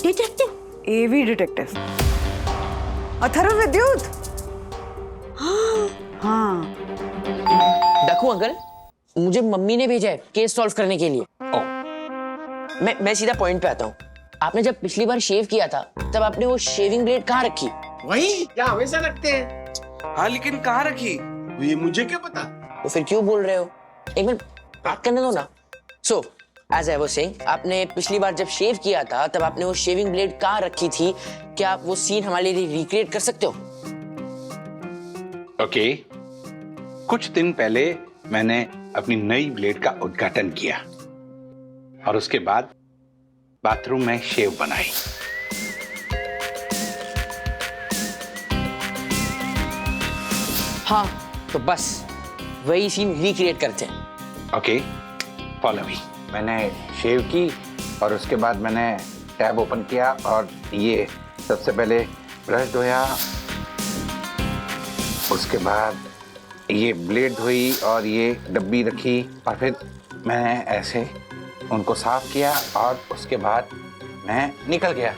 [SPEAKER 11] डिटेक्टिव?
[SPEAKER 4] एवी डिटेक्टिव, अथर्व विद्युत। हाँ।
[SPEAKER 14] डकू अंकल, मुझे मम्मी ने भेजा है केस सॉल्व करने के लिए। मैं सीधा पॉइंट पे आता हूँ। आपने जब पिछली बार शेव किया था, तब आपने वो शेविंग ब्लेड कहाँ रखी?
[SPEAKER 12] वही क्या हमेशा रखते हैं।
[SPEAKER 15] हाँ, लेकिन कहाँ रखी
[SPEAKER 12] ये मुझे क्या पता।
[SPEAKER 14] तो फिर क्यों बोल रहे हो? एक मिनट बात करने दो ना। एज आई वाज सेइंग, आपने पिछली बार जब शेव किया था तब आपने वो शेविंग ब्लेड कहाँ रखी थी? क्या आप वो सीन हमारे लिए रिक्रिएट कर सकते हो?
[SPEAKER 9] ओके, कुछ दिन पहले मैंने अपनी नई ब्लेड का उद्घाटन किया और उसके बाद बाथरूम में शेव बनाई।
[SPEAKER 14] हाँ, तो बस वही सीन रिक्रिएट करते हैं।
[SPEAKER 9] Okay, follow me. मैंने शेव की और उसके बाद मैंने टैब ओपन किया और ये सबसे पहले ब्रश धोया, उसके बाद ये ब्लेड धोई और ये डब्बी रखी और फिर मैंने ऐसे उनको साफ किया और उसके बाद मैं निकल गया।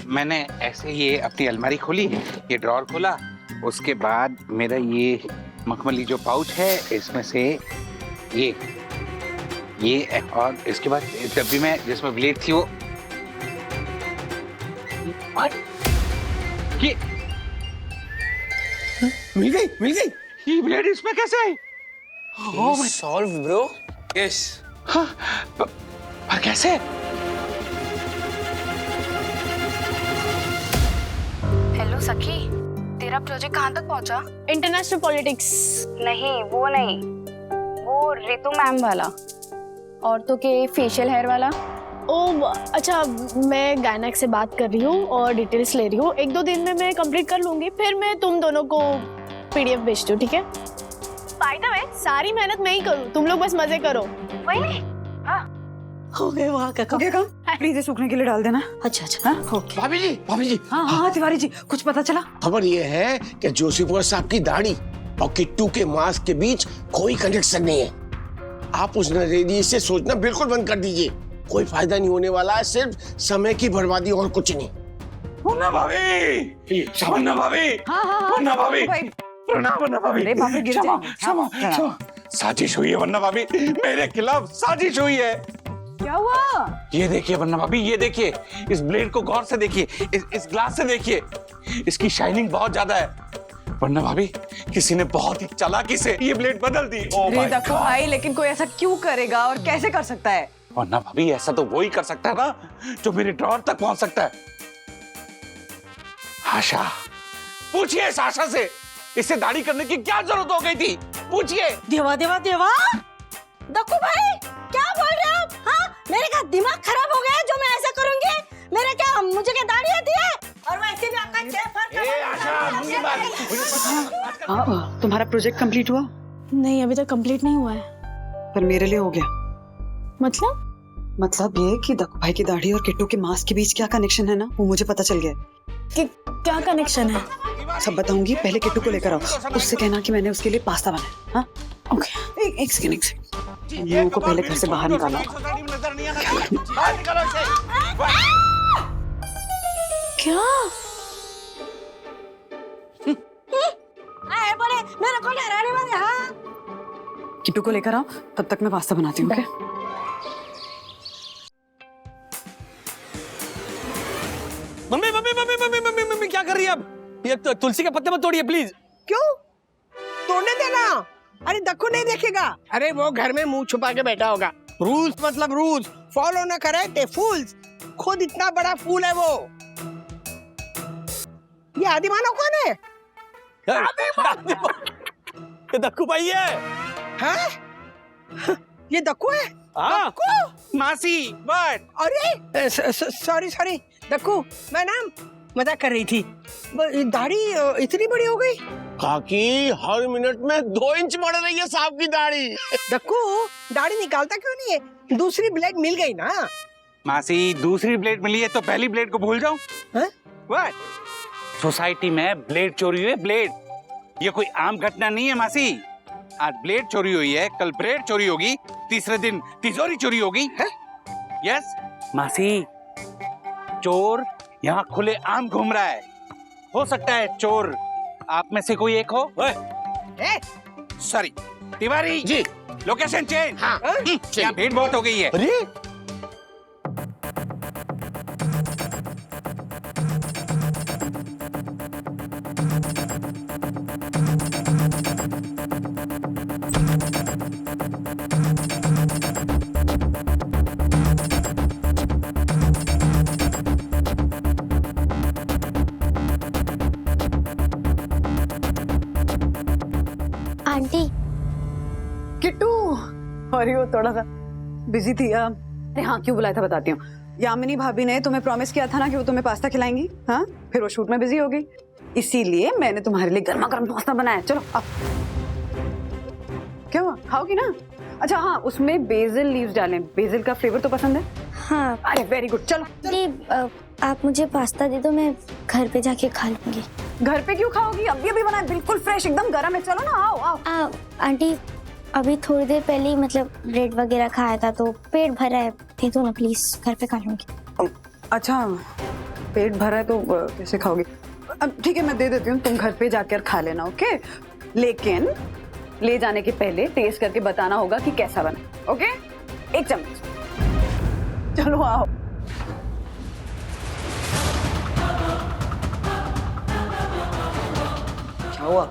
[SPEAKER 9] मैंने ऐसे ये अपनी अलमारी खोली, ये ड्रॉर खोला, उसके बाद मेरा ये मखमली जो पाउच है इसमें से ये और इसके बाद डब्बी में जिसमें ब्लेड थी वो ये
[SPEAKER 12] मिल गई
[SPEAKER 9] ये ब्लेड इसमें कैसे आई?
[SPEAKER 14] Solve bro.
[SPEAKER 9] यस। हाँ, पर कैसे?
[SPEAKER 6] हेलो सखी, तेरा प्रोजेक्ट कहाँ तक पहुँचा? International politics. नहीं वो नहीं, वो रितु मैम वाला। औरतों के फेशियल हेयर वाला। ओ अच्छा, मैं गायनेक से बात कर रही हूँ और डिटेल्स ले रही हूँ। 1-2 दिन में मैं कंप्लीट कर लूंगी, फिर मैं तुम दोनों को पीडीएफ भेजती हूँ, ठीक है? बाय द वे, सारी मेहनत मैं ही करूँ, तुम लोग बस मजे करो। वही? हाँ।
[SPEAKER 11] हो गए वहाँ का काम।
[SPEAKER 4] प्लीज सूखने के लिए डाल देना।
[SPEAKER 11] अच्छा अच्छा, हाँ ओके।
[SPEAKER 12] भाभी जी
[SPEAKER 4] हाँ हाँ तिवारी जी, कुछ पता चला?
[SPEAKER 12] खबर ये है कि जोशीपुर साहब की दाढ़ी और किट्टू के मास्क के बीच कोई कनेक्शन नहीं है। आप उस नजरिए से सोचना बिल्कुल बंद कर दीजिए, कोई फायदा नहीं होने वाला है, सिर्फ समय की बर्बादी और कुछ नहीं।
[SPEAKER 9] मुन्ना भाभी, मुन्ना भाभी, मुन्ना भाभी, मुन्ना भाभी,
[SPEAKER 4] अरे बाप रे, गिर
[SPEAKER 9] क्षमा,
[SPEAKER 4] जाएंगे।
[SPEAKER 9] क्षमा, क्षमा। साजिश हुई है वन्ना भाभी, मेरे खिलाफ साजिश हुई है।
[SPEAKER 4] क्या हुआ?
[SPEAKER 9] ये देखिए वन्ना भाभी, ये देखिए, इस ब्लेड को गौर से देखिए, इस ग्लास से देखिए, इसकी शाइनिंग बहुत ज्यादा है। वन्ना भाभी, किसी ने बहुत ही चालाकी से ये ब्लेड बदल दी। ओह माय गॉड
[SPEAKER 4] भाई, लेकिन कोई ऐसा क्यों करेगा और कैसे कर सकता है?
[SPEAKER 9] वन्ना भाभी, ऐसा तो वो ही कर सकता है ना जो मेरे ड्रॉर तक पहुंच सकता है। आशा, पूछिए इस आशा से, इससे दाढ़ी करने की क्या जरूरत हो गई थी? पूछिए।
[SPEAKER 11] देवा देवा देवा, दक्कू भाई क्या बोल रहे हो आप? हाँ, मेरे का दिमाग खराब हो गया है जो मैं ऐसा करूंगी? मेरे क्या, मुझे क्या दाढ़ी आती है? और वैसे भी आपका
[SPEAKER 4] तुम्हारा प्रोजेक्ट कंप्लीट हुआ?
[SPEAKER 6] नहीं, अभी तक कंप्लीट नहीं हुआ है।
[SPEAKER 4] पर मेरे लिए हो गया।
[SPEAKER 6] मतलब
[SPEAKER 4] ये कि दक्कू भाई की दाढ़ी और किट्टू के मास्क के बीच क्या कनेक्शन है ना, वो मुझे पता चल गया।
[SPEAKER 6] कि क्या कनेक्शन है?
[SPEAKER 4] सब बताऊंगी, पहले किट्टू को लेकर आओ, उससे कहना कि मैंने उसके लिए पास्ता बनाया। हाँ ओके, एक सेकंड। इन लोगों को पहले घर से बाहर निकालो।
[SPEAKER 6] क्या?
[SPEAKER 11] आए बड़े, मेरे को डराने वाले। हाँ,
[SPEAKER 4] किट्टू को लेकर आओ, तब तक मैं पास्ता बनाती हूँ। Okay?
[SPEAKER 1] Mummy mummy mummy mummy mummy mummy क्या कर रही है अब? ये तुलसी के पत्ते मत तोड़िए प्लीज।
[SPEAKER 5] क्यों तोड़ने देना? अरे दक्कू नहीं देखेगा। अरे वो घर में मुंह छुपा के बैठा होगा। रूल्स मतलब रूल्स फॉलो न करे ते फूल्स। खुद इतना बड़ा फूल है वो। ये आदि मानव कौन है?
[SPEAKER 1] ये दक्कू भाई है।
[SPEAKER 5] हाँ? ये दक्कू है?
[SPEAKER 1] हाँ।
[SPEAKER 5] दक्कू?
[SPEAKER 9] मासी, बट
[SPEAKER 5] अरे सॉरी दक्कू, मैं ना मजाक कर रही थी। दाढ़ी इतनी बड़ी हो गई?
[SPEAKER 12] काकी, हर मिनट में 2 इंच बढ़ रही है साहब की दाढ़ी।
[SPEAKER 5] दक्कू, दाढ़ी निकालता क्यों नहीं है? दूसरी ब्लेड मिल गई ना।
[SPEAKER 9] मासी, दूसरी ब्लेड मिली है तो पहली ब्लेड को भूल जाऊं? व्हाट? सोसाइटी में ब्लेड चोरी हुई, ब्लेड। ये कोई आम घटना नहीं है मासी। आज ब्लेड चोरी हुई है, कल ब्लेड चोरी होगी, तीसरे दिन तिजोरी चोरी होगी। यस मासी, चोर यहाँ खुले आम घूम रहा है। हो सकता है चोर आप में से कोई एक हो। Sorry Tiwari
[SPEAKER 12] ji,
[SPEAKER 9] location change.
[SPEAKER 12] हाँ,
[SPEAKER 9] यहाँ भीड़ बहुत हो गई है।
[SPEAKER 12] अरे
[SPEAKER 6] आंटी
[SPEAKER 4] किट्टू, अरे वो थोड़ा सा बिजी थी। अरे हाँ, क्यों बुलाया था बताती हूँ। यामिनी भाभी ने तुम्हें प्रॉमिस किया था ना कि वो तुम्हें पास्ता खिलाएंगी। हाँ, फिर वो शूट में बिजी हो गई, इसीलिए मैंने तुम्हारे लिए गर्मा गर्म पास्ता बनाया। चलो अब क्या हुआ, खाओगी ना? अच्छा हाँ, उसमें बेसिल लीव्स डालें। बेसिल का फ्लेवर तो पसंद है?
[SPEAKER 6] हाँ।
[SPEAKER 4] अरे वेरी गुड। चलो
[SPEAKER 6] आप मुझे पास्ता दे दो, मैं घर पे जाके खा लूंगी।
[SPEAKER 4] घर पे क्यों खाओगी? अभी अभी बनाया, बिल्कुल फ्रेश, एकदम गर्म है। चलो ना, आओ आओ।
[SPEAKER 6] आंटी अभी थोड़ी देर पहले ही मतलब ब्रेड वगैरह खाया था तो पेट भरा है, दे दो ना प्लीज, घर पे खा लूंगी।
[SPEAKER 4] अच्छा पेट भरा है तो कैसे खाओगी? अब ठीक है, मैं दे देती हूँ, तुम घर पे जाकर खा लेना। ओके, लेकिन ले जाने के पहले टेस्ट करके बताना होगा कि कैसा बना। ओके, 1 चम्मच। चलो आओ।
[SPEAKER 14] क्या हुआ?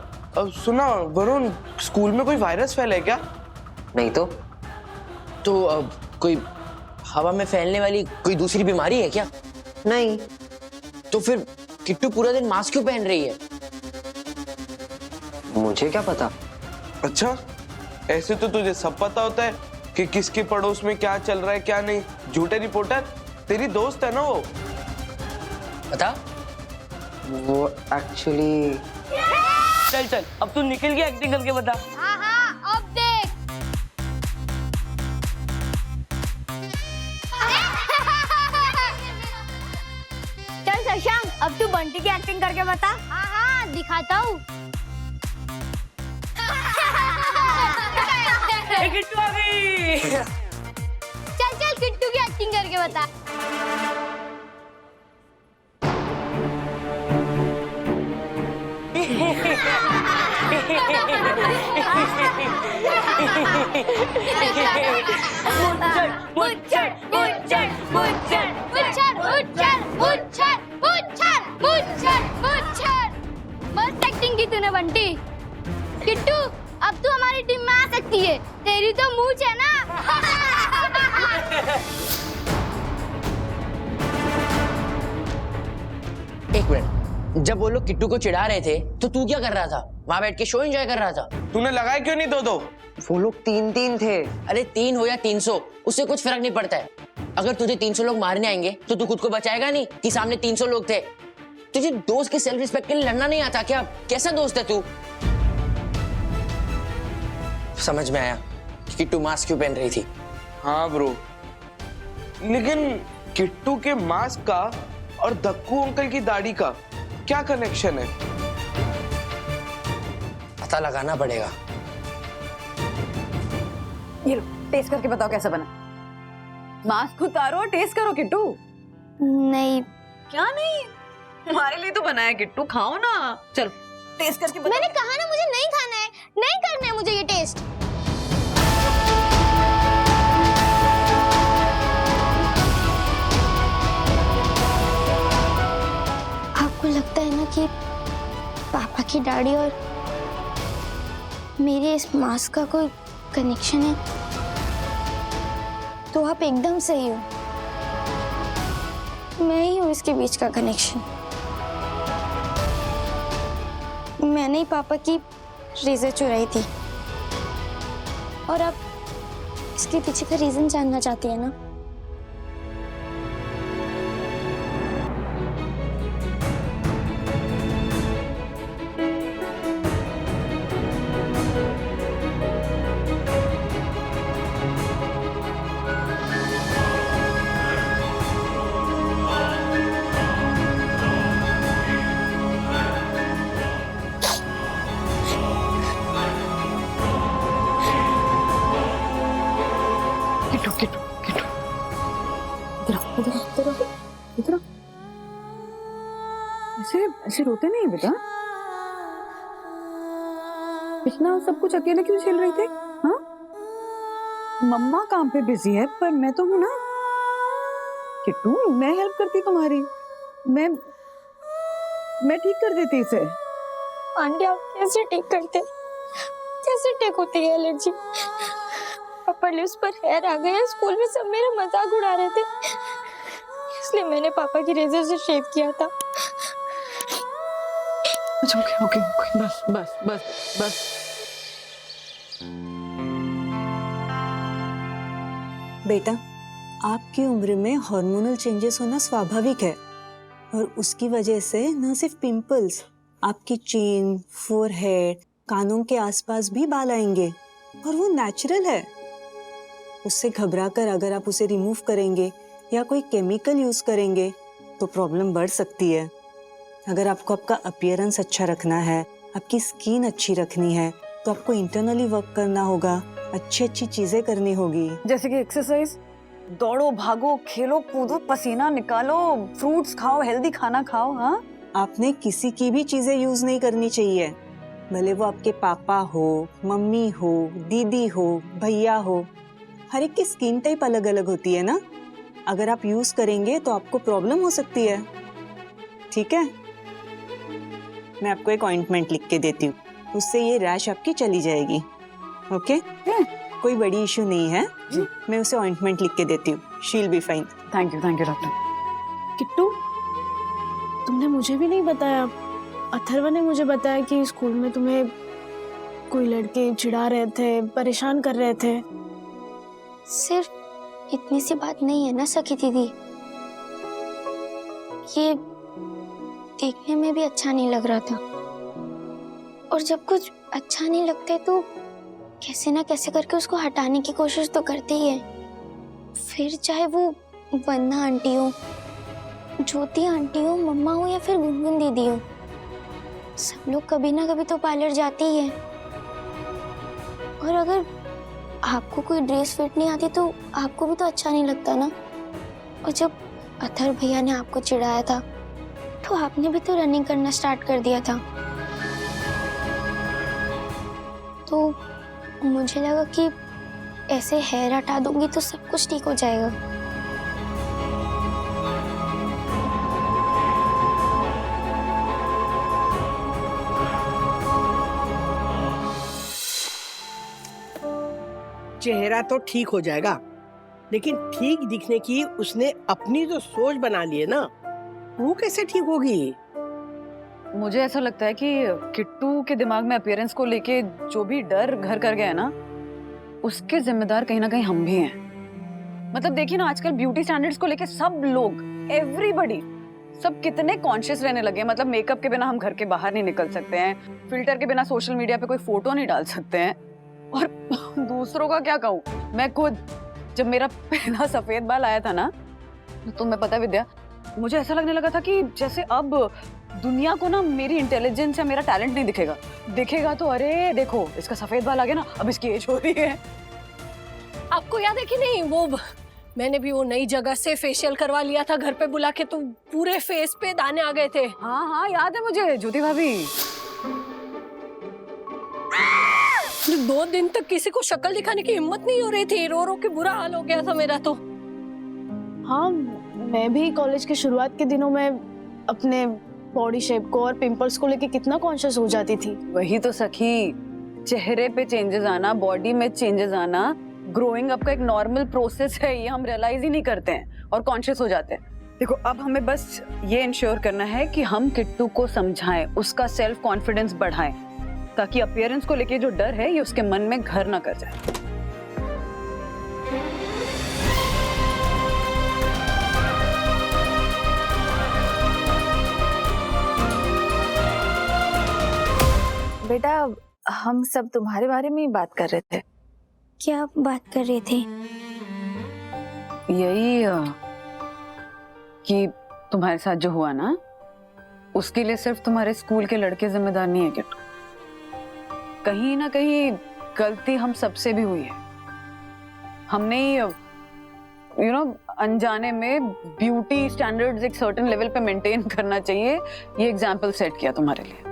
[SPEAKER 7] सुना वरुण, स्कूल में कोई वायरस फैला है क्या?
[SPEAKER 14] नहीं तो कोई हवा में फैलने वाली कोई दूसरी बीमारी है क्या?
[SPEAKER 7] नहीं।
[SPEAKER 14] तो फिर किट्टू पूरा दिन मास्क क्यों पहन रही है?
[SPEAKER 7] मुझे क्या पता। अच्छा, ऐसे तो तुझे सब पता होता है कि किसके पड़ोस में क्या चल रहा है क्या नहीं। झूठे रिपोर्टर, तेरी दोस्त है ना वो।
[SPEAKER 14] बता।
[SPEAKER 7] वो एक्चुअली
[SPEAKER 14] चल चल, अब तू निकल के एक्टिंग करके बता।
[SPEAKER 10] हाँ हाँ, अब देख।
[SPEAKER 6] चल शशांक, अब तू बंटी की एक्टिंग करके बता।
[SPEAKER 10] हाँ हाँ, दिखाता हूँ।
[SPEAKER 14] किट्टू आ गई।
[SPEAKER 10] चल चल, किट्टू की एक्टिंग करके बता। मस्त एक्टिंग की तूने बंटी। किट्टू, अब तू हमारी टीम में आ सकती है, तेरी तो मूंछ है ना।
[SPEAKER 14] एक मिनट, जब वो लोग किट्टू को चिढ़ा रहे थे तो तू क्या कर रहा था? वहां बैठ के शो एंजॉय कर रहा था।
[SPEAKER 7] तूने लगाए क्यों नहीं दो? वो लोग 3-3 थे।
[SPEAKER 14] अरे 3 हो या 300, उससे कुछ फर्क नहीं पड़ता है। अगर तुझे 300 लोग मारने आएंगे तो तू खुद को बचाएगा नहीं कि सामने 300 लोग थे। तुझे दोस्त के सेल्फ रिस्पेक्ट के लिए लड़ना नहीं आता क्या? कैसा दोस्त है तू? समझ में आया कि किट्टू मास्क क्यों पहन रही थी।
[SPEAKER 7] हाँ ब्रो, लेकिन किट्टू के मास्क का और धक्कू अंकल की दाढ़ी का क्या कनेक्शन है?
[SPEAKER 14] पता लगाना पड़ेगा।
[SPEAKER 4] ये लो, टेस्ट करके बताओ कैसा बना। मास्क उतारो और टेस्ट करो किट्टू।
[SPEAKER 6] नहीं।
[SPEAKER 4] क्या नहीं? तुम्हारे लिए तो बनाया किट्टू, खाओ ना। चलो टेस्ट करके बताओ।
[SPEAKER 10] मैंने कहा ना मुझे नहीं खाना है, नहीं करना है मुझे ये टेस्ट।
[SPEAKER 6] आपको लगता है ना कि पापा की दाढ़ी और मेरे इस मास्क का कोई कनेक्शन है, तो आप एकदम सही हो। मैं ही हूँ इसके बीच का कनेक्शन। मैंने ही पापा की रेजर चुराई थी, और आप इसके पीछे का रीजन जानना चाहती है ना?
[SPEAKER 4] इधर ऐसे ऐसे रोते नहीं बेटा। इतना सब कुछ अकेले क्यों झेल रही थी? हाँ, मम्मा काम पे बिजी है पर मैं तो हूं ना। किट्टू, मैं हेल्प करती तुम्हारी, मैं ठीक कर देती इसे।
[SPEAKER 6] आंटी आप कैसे ठीक करते? कैसे ठीक होती है एलर्जी? अपर लिप्स पर हेयर आ गया। स्कूल में सब मेरा मजाक उड़ा रहे थे, इसलिए मैंने पापा की रेजर से शेव किया था।
[SPEAKER 4] अच्छा ओके ओके ओके, बस बस बस बस।
[SPEAKER 15] बेटा, आपकी उम्र में हार्मोनल चेंजेस होना स्वाभाविक है और उसकी वजह से न सिर्फ पिंपल्स, आपकी चीन, फोरहेड, कानों के आसपास भी बाल आएंगे और वो नेचुरल है। उससे घबराकर अगर आप उसे रिमूव करेंगे या कोई केमिकल यूज करेंगे तो प्रॉब्लम बढ़ सकती है। अगर आपको आपका अपीयरेंस अच्छा रखना है, आपकी स्किन अच्छी रखनी है, तो आपको इंटरनली वर्क करना होगा, अच्छी अच्छी चीजें करनी होगी।
[SPEAKER 4] जैसे कि एक्सरसाइज, दौड़ो, भागो, खेलो, कूदो, पसीना निकालो, फ्रूट्स खाओ, हेल्दी खाना खाओ। हाँ,
[SPEAKER 15] आपने किसी की भी चीजें यूज नहीं करनी चाहिए, भले वो आपके पापा हो, मम्मी हो, दीदी हो, भैया हो। हर एक की स्किन टाइप अलग अलग होती है ना। अगर आप यूज करेंगे तो आपको प्रॉब्लम हो सकती है। ठीक है, मैं आपको एक ऑइंटमेंट लिख के देती हूँ, उससे ये रैश आपकी चली जाएगी। ओके, कोई बड़ी इशू नहीं है। मैं उसे ऑइंटमेंट लिख के देती हूँ, she will be fine.
[SPEAKER 4] Thank you doctor.
[SPEAKER 6] Kittu, तुमने मुझे भी नहीं बताया। अथर्व ने मुझे बताया कि स्कूल में तुम्हें कोई लड़के चिढ़ा रहे थे, परेशान कर रहे थे।
[SPEAKER 13] सिर्फ इतनी सी बात नहीं है ना सखी दीदी, ये देखने में भी अच्छा नहीं लग रहा था। और जब कुछ अच्छा नहीं लगता तो कैसे ना कैसे करके उसको हटाने की कोशिश तो करते ही है। फिर चाहे वो वंदना आंटी हो, ज्योति आंटी हो, मम्मा हो या फिर गुनगुन दीदी हो, सब लोग कभी ना कभी तो पार्लर जाते ही है। और अगर आपको कोई ड्रेस फिट नहीं आती तो आपको भी तो अच्छा नहीं लगता ना। और जब अथर्व भैया ने आपको चिढ़ाया था तो आपने भी तो रनिंग करना स्टार्ट कर दिया था। तो मुझे लगा कि ऐसे हेयर हटा दूंगी तो सब कुछ ठीक हो जाएगा।
[SPEAKER 5] चेहरा तो ठीक हो जाएगा, लेकिन ठीक दिखने की उसने अपनी जो सोच बना ली है ना, वो कैसे ठीक होगी?
[SPEAKER 4] मुझे ऐसा लगता है कि किट्टू के दिमाग में अपीयरेंस को लेके जो भी डर घर कर गया है ना, उसके जिम्मेदार कहीं ना कहीं हम भी हैं। मतलब देखिए ना, आजकल ब्यूटी स्टैंडर्ड्स को लेके सब लोग, एवरीबॉडी, सब कितने कॉन्शियस रहने लगे हैं। मतलब मेकअप के बिना हम घर के बाहर नहीं निकल सकते हैं, फिल्टर के बिना सोशल मीडिया पे कोई फोटो नहीं डाल सकते हैं। और दूसरों का क्या कहूँ, मैं खुद जब मेरा पहला सफेद बाल आया था ना, तो मैं पता विद्या, मुझे ऐसा लगने लगा था कि जैसे अब दुनिया को ना मेरी इंटेलिजेंस या मेरा टैलेंट नहीं दिखेगा तो अरे देखो इसका सफेद बाल आ गया ना, अब इसकी एज हो रही है।
[SPEAKER 10] आपको याद है कि नहीं, वो मैंने भी वो नई जगह से फेशियल करवा लिया था घर पे बुला के, तो पूरे फेस पे दाने आ गए थे।
[SPEAKER 4] हाँ हाँ याद है मुझे, ज्योति भाभी।
[SPEAKER 10] 2 दिन तक किसी को शक्ल दिखाने की हिम्मत नहीं हो रही थी, रो रो के बुरा हाल हो गया था मेरा तो।
[SPEAKER 6] हाँ, मैं भी कॉलेज के शुरुआत के दिनों में अपने बॉडी शेप को और पिंपल्स को लेके कितना कॉन्शियस हो जाती थी।
[SPEAKER 4] वही तो सखी, चेहरे पे चेंजेस आना, बॉडी में चेंजेस आना ग्रोइंग अप का एक नॉर्मल प्रोसेस है, ये हम रियलाइज ही नहीं करते हैं और कॉन्शियस हो जाते हैं। देखो, अब हमें बस ये इंश्योर करना है कि हम किट्टू को समझाएं, उसका सेल्फ कॉन्फिडेंस बढ़ाएं, ताकि अपीयरेंस को लेके जो डर है ये उसके मन में घर ना कर जाए।
[SPEAKER 6] बेटा, हम सब तुम्हारे बारे में ही बात कर रहे थे।
[SPEAKER 13] क्या बात कर रहे थे?
[SPEAKER 4] यही कि तुम्हारे साथ जो हुआ ना, उसके लिए सिर्फ तुम्हारे स्कूल के लड़के जिम्मेदार नहीं है किट्टू, कहीं ना कहीं गलती हम सबसे भी हुई है। हमने अनजाने में ब्यूटी स्टैंडर्ड्स एक सर्टेन लेवल पे मेंटेन करना चाहिए, ये एग्जाम्पल सेट किया तुम्हारे लिए।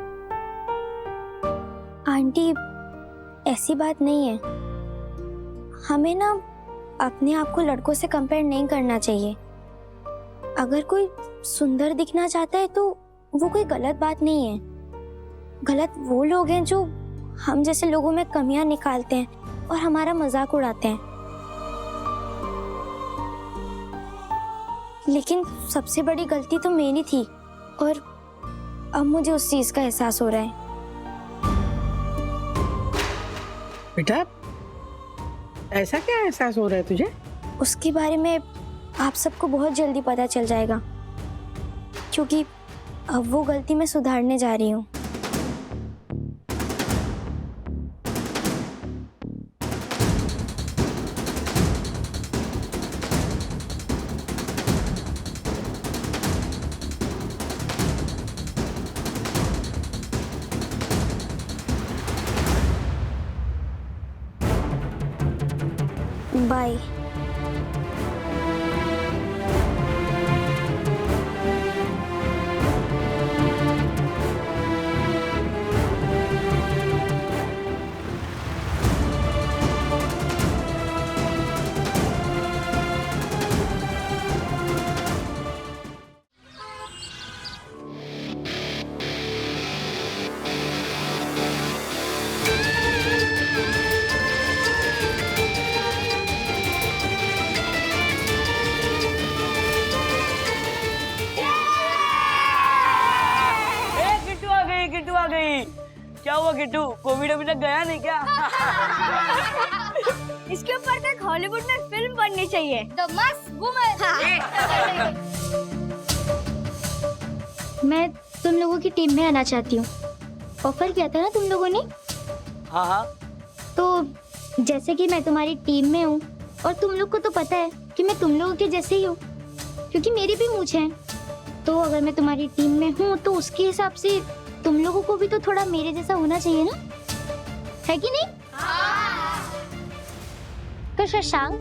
[SPEAKER 13] आंटी, ऐसी बात नहीं है। हमें ना अपने आप को लड़कों से कंपेयर नहीं करना चाहिए। अगर कोई सुंदर दिखना चाहता है तो वो कोई गलत बात नहीं है। गलत वो लोग हैं जो हम जैसे लोगों में कमियां निकालते हैं और हमारा मजाक उड़ाते हैं। लेकिन सबसे बड़ी गलती तो मेरी थी और अब मुझे उस चीज का एहसास हो रहा है।
[SPEAKER 5] बेटा, ऐसा क्या एहसास हो रहा है तुझे?
[SPEAKER 13] उसके बारे में आप सबको बहुत जल्दी पता चल जाएगा, क्योंकि अब वो गलती मैं सुधारने जा रही हूँ। बाय।
[SPEAKER 14] किट्टू आ गई। क्या हुआ किट्टू, कोविड अभी तक गया नहीं क्या?
[SPEAKER 6] इसके ऊपर तो एक हॉलीवुड में फिल्म बननी चाहिए, द मस्ट वुमन।
[SPEAKER 13] मैं तुम लोगों की टीम में आना चाहती हूँ। ऑफर किया था ना तुम लोगों ने?
[SPEAKER 14] हाँ हाँ।
[SPEAKER 13] तो जैसे कि मैं तुम्हारी टीम में हूँ और तुम लोग को तो पता है कि मैं तुम लोगों के जैसे ही हूँ, क्योंकि मेरी भी मूंछ है। तो अगर मैं तुम्हारी टीम में हूँ तो उसके हिसाब से तुम लोगों को भी तो थोड़ा मेरे जैसा होना चाहिए ना, है कि नहीं? तो शशांक,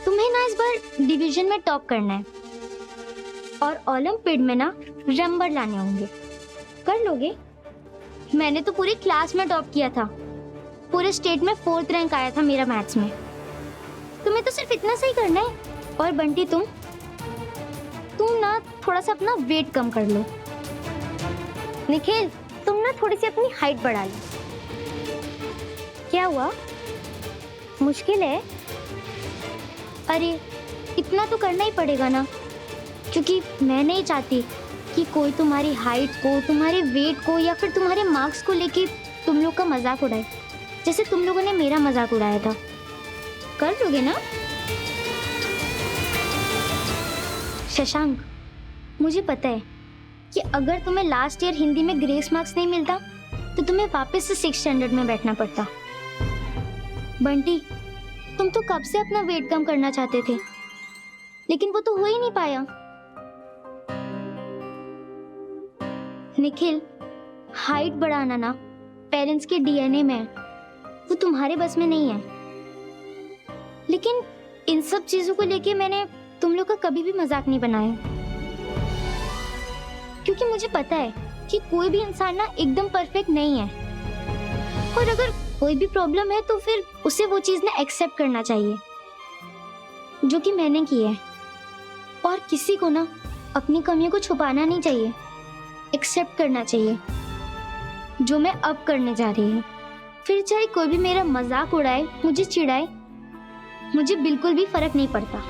[SPEAKER 13] तुम्हें ना इस बार डिवीजन में टॉप करना है और ओलंपिड में ना नंबर लाने होंगे। कर लोगे? मैंने तो पूरी क्लास में टॉप किया था, पूरे स्टेट में 4th रैंक आया था मेरा मैथ्स में। तुम्हें तो सिर्फ इतना सही करना है। और बंटी, तुम ना थोड़ा सा अपना वेट कम कर लो। निखिल, तुम ना थोड़ी सी अपनी हाइट बढ़ा लो। क्या हुआ, मुश्किल है? अरे इतना तो करना ही पड़ेगा ना, क्योंकि मैं नहीं चाहती कि कोई तुम्हारी हाइट को, तुम्हारे वेट को या फिर तुम्हारे मार्क्स को लेके तुम लोग का मजाक उड़ाए, जैसे तुम लोगों ने मेरा मजाक उड़ाया था। कर लोगे ना? शशांक, मुझे पता है कि अगर तुम्हें लास्ट ईयर हिंदी में ग्रेस मार्क्स नहीं मिलता तो तुम्हें वापस से 6th स्टैंडर्ड में बैठना पड़ता। बंटी, तुम तो कब से अपना वेट कम करना चाहते थे, लेकिन वो तो हो ही नहीं पाया। निखिल, हाइट बढ़ाना ना पेरेंट्स के डीएनए में है, वो तुम्हारे बस में नहीं है। लेकिन इन सब चीजों को लेके मैंने तुम लोग का कभी भी मजाक नहीं बनाया, क्योंकि मुझे पता है कि कोई भी इंसान ना एकदम परफेक्ट नहीं है, और अगर कोई भी प्रॉब्लम है तो फिर उसे वो चीज ना एक्सेप्ट करना चाहिए, जो कि मैंने की है। और किसी को ना अपनी कमियों को छुपाना नहीं चाहिए, एक्सेप्ट करना चाहिए, जो मैं अब करने जा रही हूँ। फिर चाहे कोई भी मेरा मजाक उड़ाए, मुझे चिढ़ाए, मुझे बिल्कुल भी फर्क नहीं पड़ता।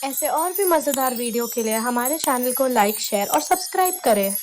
[SPEAKER 16] ऐसे और भी मजेदार वीडियो के लिए हमारे चैनल को लाइक, शेयर और सब्सक्राइब करें।